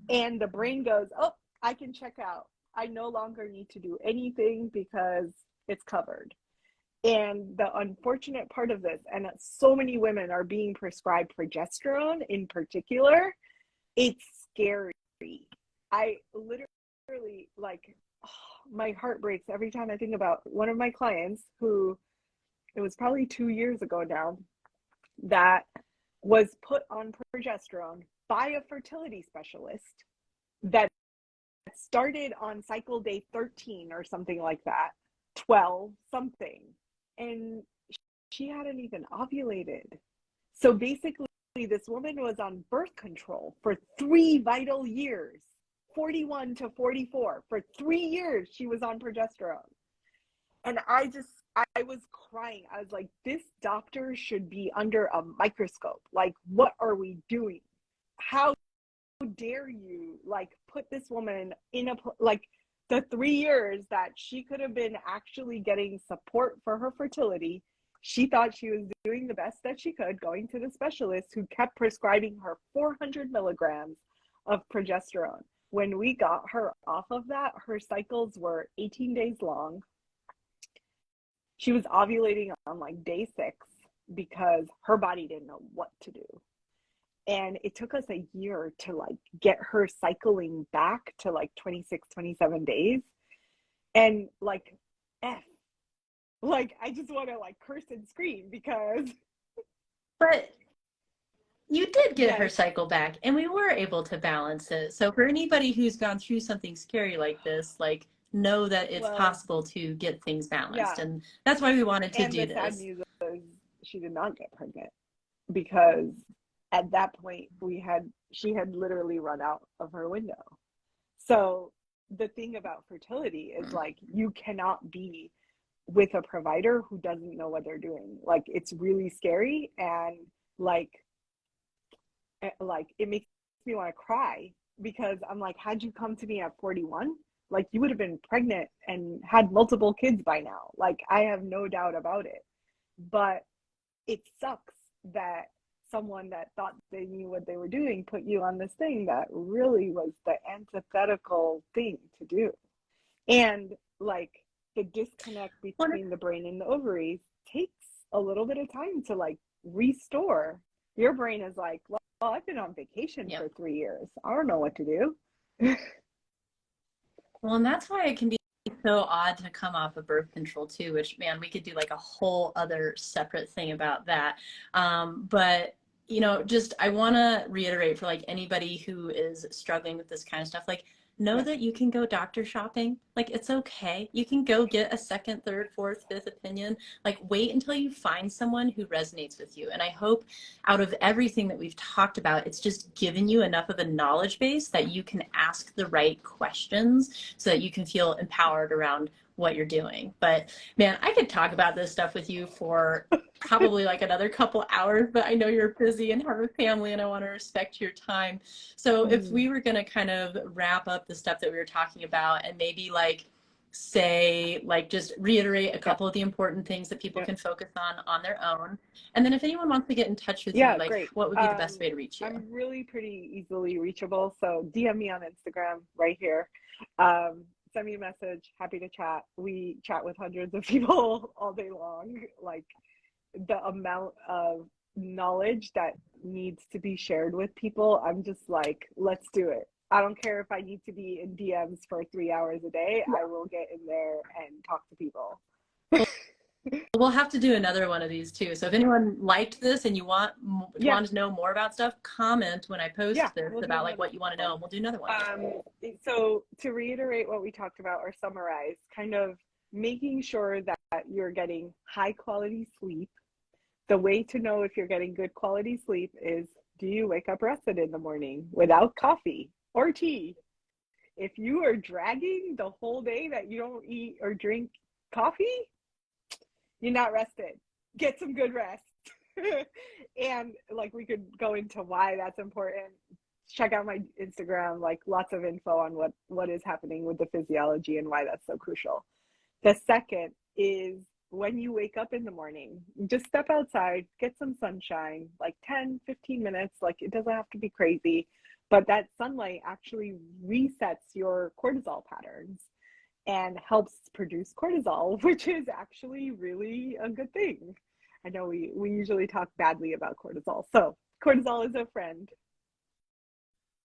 And the brain goes, oh, I can check out. I no longer need to do anything because it's covered. And the unfortunate part of this, and so many women are being prescribed progesterone in particular, it's scary. I literally like oh, my heart breaks every time I think about one of my clients who it was probably 2 years ago now that was put on progesterone by a fertility specialist that started on cycle day 13 or something like that, 12 something, and she hadn't even ovulated. So basically this woman was on birth control for 3 vital years, 41 to 44. For 3 years she was on progesterone. And I was crying. I was like, this doctor should be under a microscope. Like, what are we doing? How dare you like put this woman in a like the 3 years that she could have been actually getting support for her fertility. She thought she was doing the best that she could, going to the specialist who kept prescribing her 400 milligrams of progesterone. When we got her off of that, her cycles were 18 days long. She was ovulating on like day 6 because her body didn't know what to do. And it took us a year to like get her cycling back to like 26, 27 days. And like F, like I just want to like curse and scream because But you did get her yes, cycle back, and we were able to balance it. So for anybody who's gone through something scary like this, like know that it's well, possible to get things balanced. yeah. And that's why we wanted to And do the sad this. news is she did not get pregnant because at that point she had literally run out of her window. So the thing about fertility is like you cannot be with a provider who doesn't know what they're doing. Like it's really scary and like it makes me want to cry because I'm like, had you come to me at 41, like you would have been pregnant and had multiple kids by now. Like I have no doubt about it. But it sucks that someone that thought they knew what they were doing put you on this thing that really was the antithetical thing to do. And like the disconnect between the brain and the ovaries takes a little bit of time to like restore. Your brain is like, well, I've been on vacation Yep. for 3 years. I don't know what to do. Well, and that's why it can be so odd to come off of birth control too, which, man, we could do like a whole other separate thing about that. But you know, just I want to reiterate for like anybody who is struggling with this kind of stuff, like know Yeah. that you can go doctor shopping. Like it's okay. You can go get a second, third, fourth, fifth opinion. Like wait until you find someone who resonates with you. And I hope out of everything that we've talked about, it's just given you enough of a knowledge base that you can ask the right questions so that you can feel empowered around what you're doing. But man, I could talk about this stuff with you for probably like another couple hours, but I know you're busy and have a family and I want to respect your time. So if Mhm. we were going to kind of wrap up the stuff that we were talking about and maybe like say like just reiterate a Yeah. couple of the important things that people Yeah. can focus on their own, and then if anyone wants to get in touch with you, Yeah, like great. what would be the best way to reach you? I'm really pretty easily reachable, so DM me on Instagram right here. Send me a message. Happy to chat. We chat with hundreds of people all day long. Like the amount of knowledge that needs to be shared with people, I'm just like, let's do it. I don't care if I need to be in DMs for 3 hours a day. I will get in there and talk to people. We'll have to do another one of these too. So if anyone liked this and you Yeah, to know more about stuff, comment when I yeah, post this we'll do about like another what you want to know, one. and we'll do another one. So to reiterate what we talked about or summarize, kind of making sure that you're getting high quality sleep. The way to know if you're getting good quality sleep is, do you wake up rested in the morning without coffee or tea? If you are dragging the whole day that you don't eat or drink coffee, you're not rested. Get some good rest. And like we could go into why that's important. Check out my Instagram, like lots of info on what is happening with the physiology and why that's so crucial. The second is when you wake up in the morning, just step outside, get some sunshine, like 10-15 minutes. Like it doesn't have to be crazy, but that sunlight actually resets your cortisol patterns and helps produce cortisol, which is actually really a good thing. I know we usually talk badly about cortisol. So cortisol is a friend.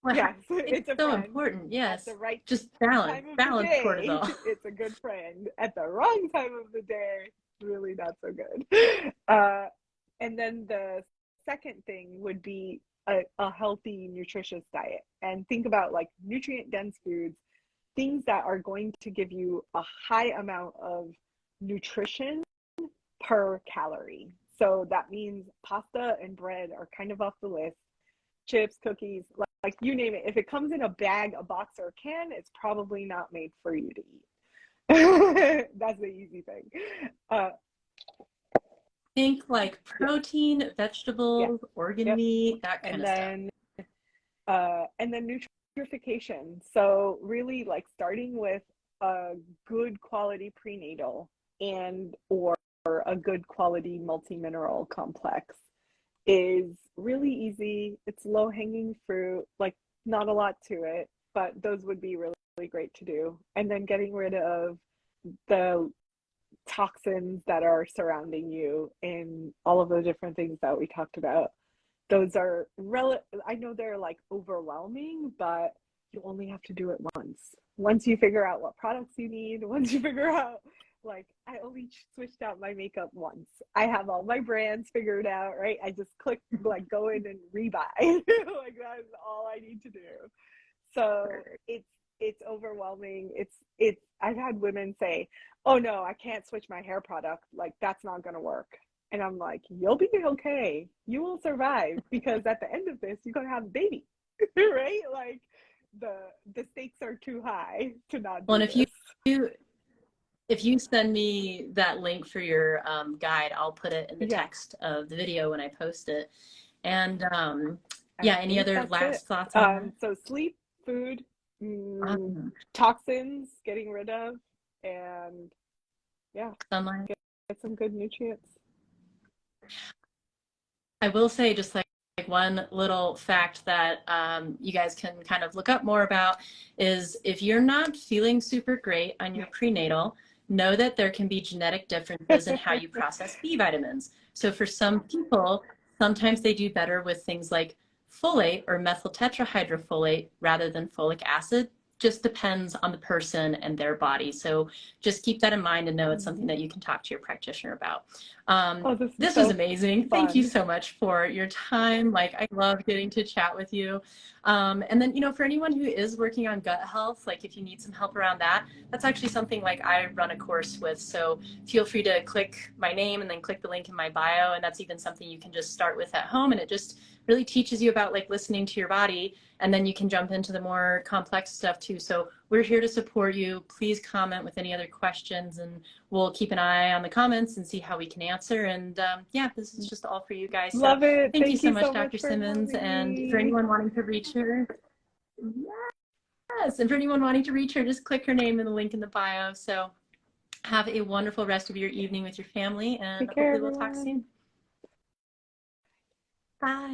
Well, Yes, it's it's a so friend important. at the Yes, right just time of the balance day. cortisol. It's a good friend. At the wrong time of the day, really not so good. And then the second thing would be a healthy, nutritious diet. And think about like nutrient dense foods, things that are going to give you a high amount of nutrition per calorie. So that means pasta and bread are kind of off the list. Chips, cookies, like you name it. If it comes in a bag, a box, or a can, it's probably not made for you to eat. That's the easy thing. Uh, Think like yeah, protein, yeah, vegetables, organ yep. meat, that kind And of stuff. then nutrification. So really like starting with a good quality prenatal and or a good quality multi-mineral complex is really easy. It's low hanging fruit, like not a lot to it, but those would be really, really great to do. And then getting rid of the toxins that are surrounding you and all of the different things that we talked about. Those are I know they're like overwhelming, but you only have to do it once. Once you figure out what products you need, once you figure out, like I only switched out my makeup once. I have all my brands figured out, right? I just click like go in and rebuy. Like that's all I need to do. So it's overwhelming. It's I've had women say, "Oh no, I can't switch my hair product. Like that's not going to work." And I'm like, "You'll be okay. You will survive because at the end of this, you're going to have a baby." Right? Like the the stakes are too high to not Well, do and this. if you send me that link for your guide, I'll put it in the Yeah, text of the video when I post it. And I yeah, any think other that's it. last thoughts on that? So sleep, food, Awesome. toxins, getting rid of, and yeah, Sunlight. get some good nutrients. I will say just like one little fact that you guys can kind of look up more about is if you're not feeling super great on your prenatal, know that there can be genetic differences in how you process B vitamins. So for some people, sometimes they do better with things like folate or methyl tetrahydrofolate rather than folic acid, just depends on the person and their body. So just keep that in mind and know it's something Mhm. that you can talk to your practitioner about. Oh, this is This was so amazing. Thank you fun. so much for your time. Like, I love getting to chat with you. And then, for anyone who is working on gut health, like if you need some help around that, that's actually something like I run a course with. So feel free to click my name and then click the link in my bio. And that's even something you can just start with at home. And it just really teaches you about like listening to your body. And then you can jump into the more complex stuff too. So we're here to support you. Please comment with any other questions, and we'll keep an eye on the comments and see how we can answer. And yeah, this is just all for you guys. So Love it. thank you Thank so you much, so much Dr. for Simmons. having And for me. anyone wanting to reach her, yes, and for anyone wanting to reach her, just click her name in the link in the bio. So have a wonderful rest of your evening with your family, and Take care, hopefully we'll talk everyone. soon. Bye.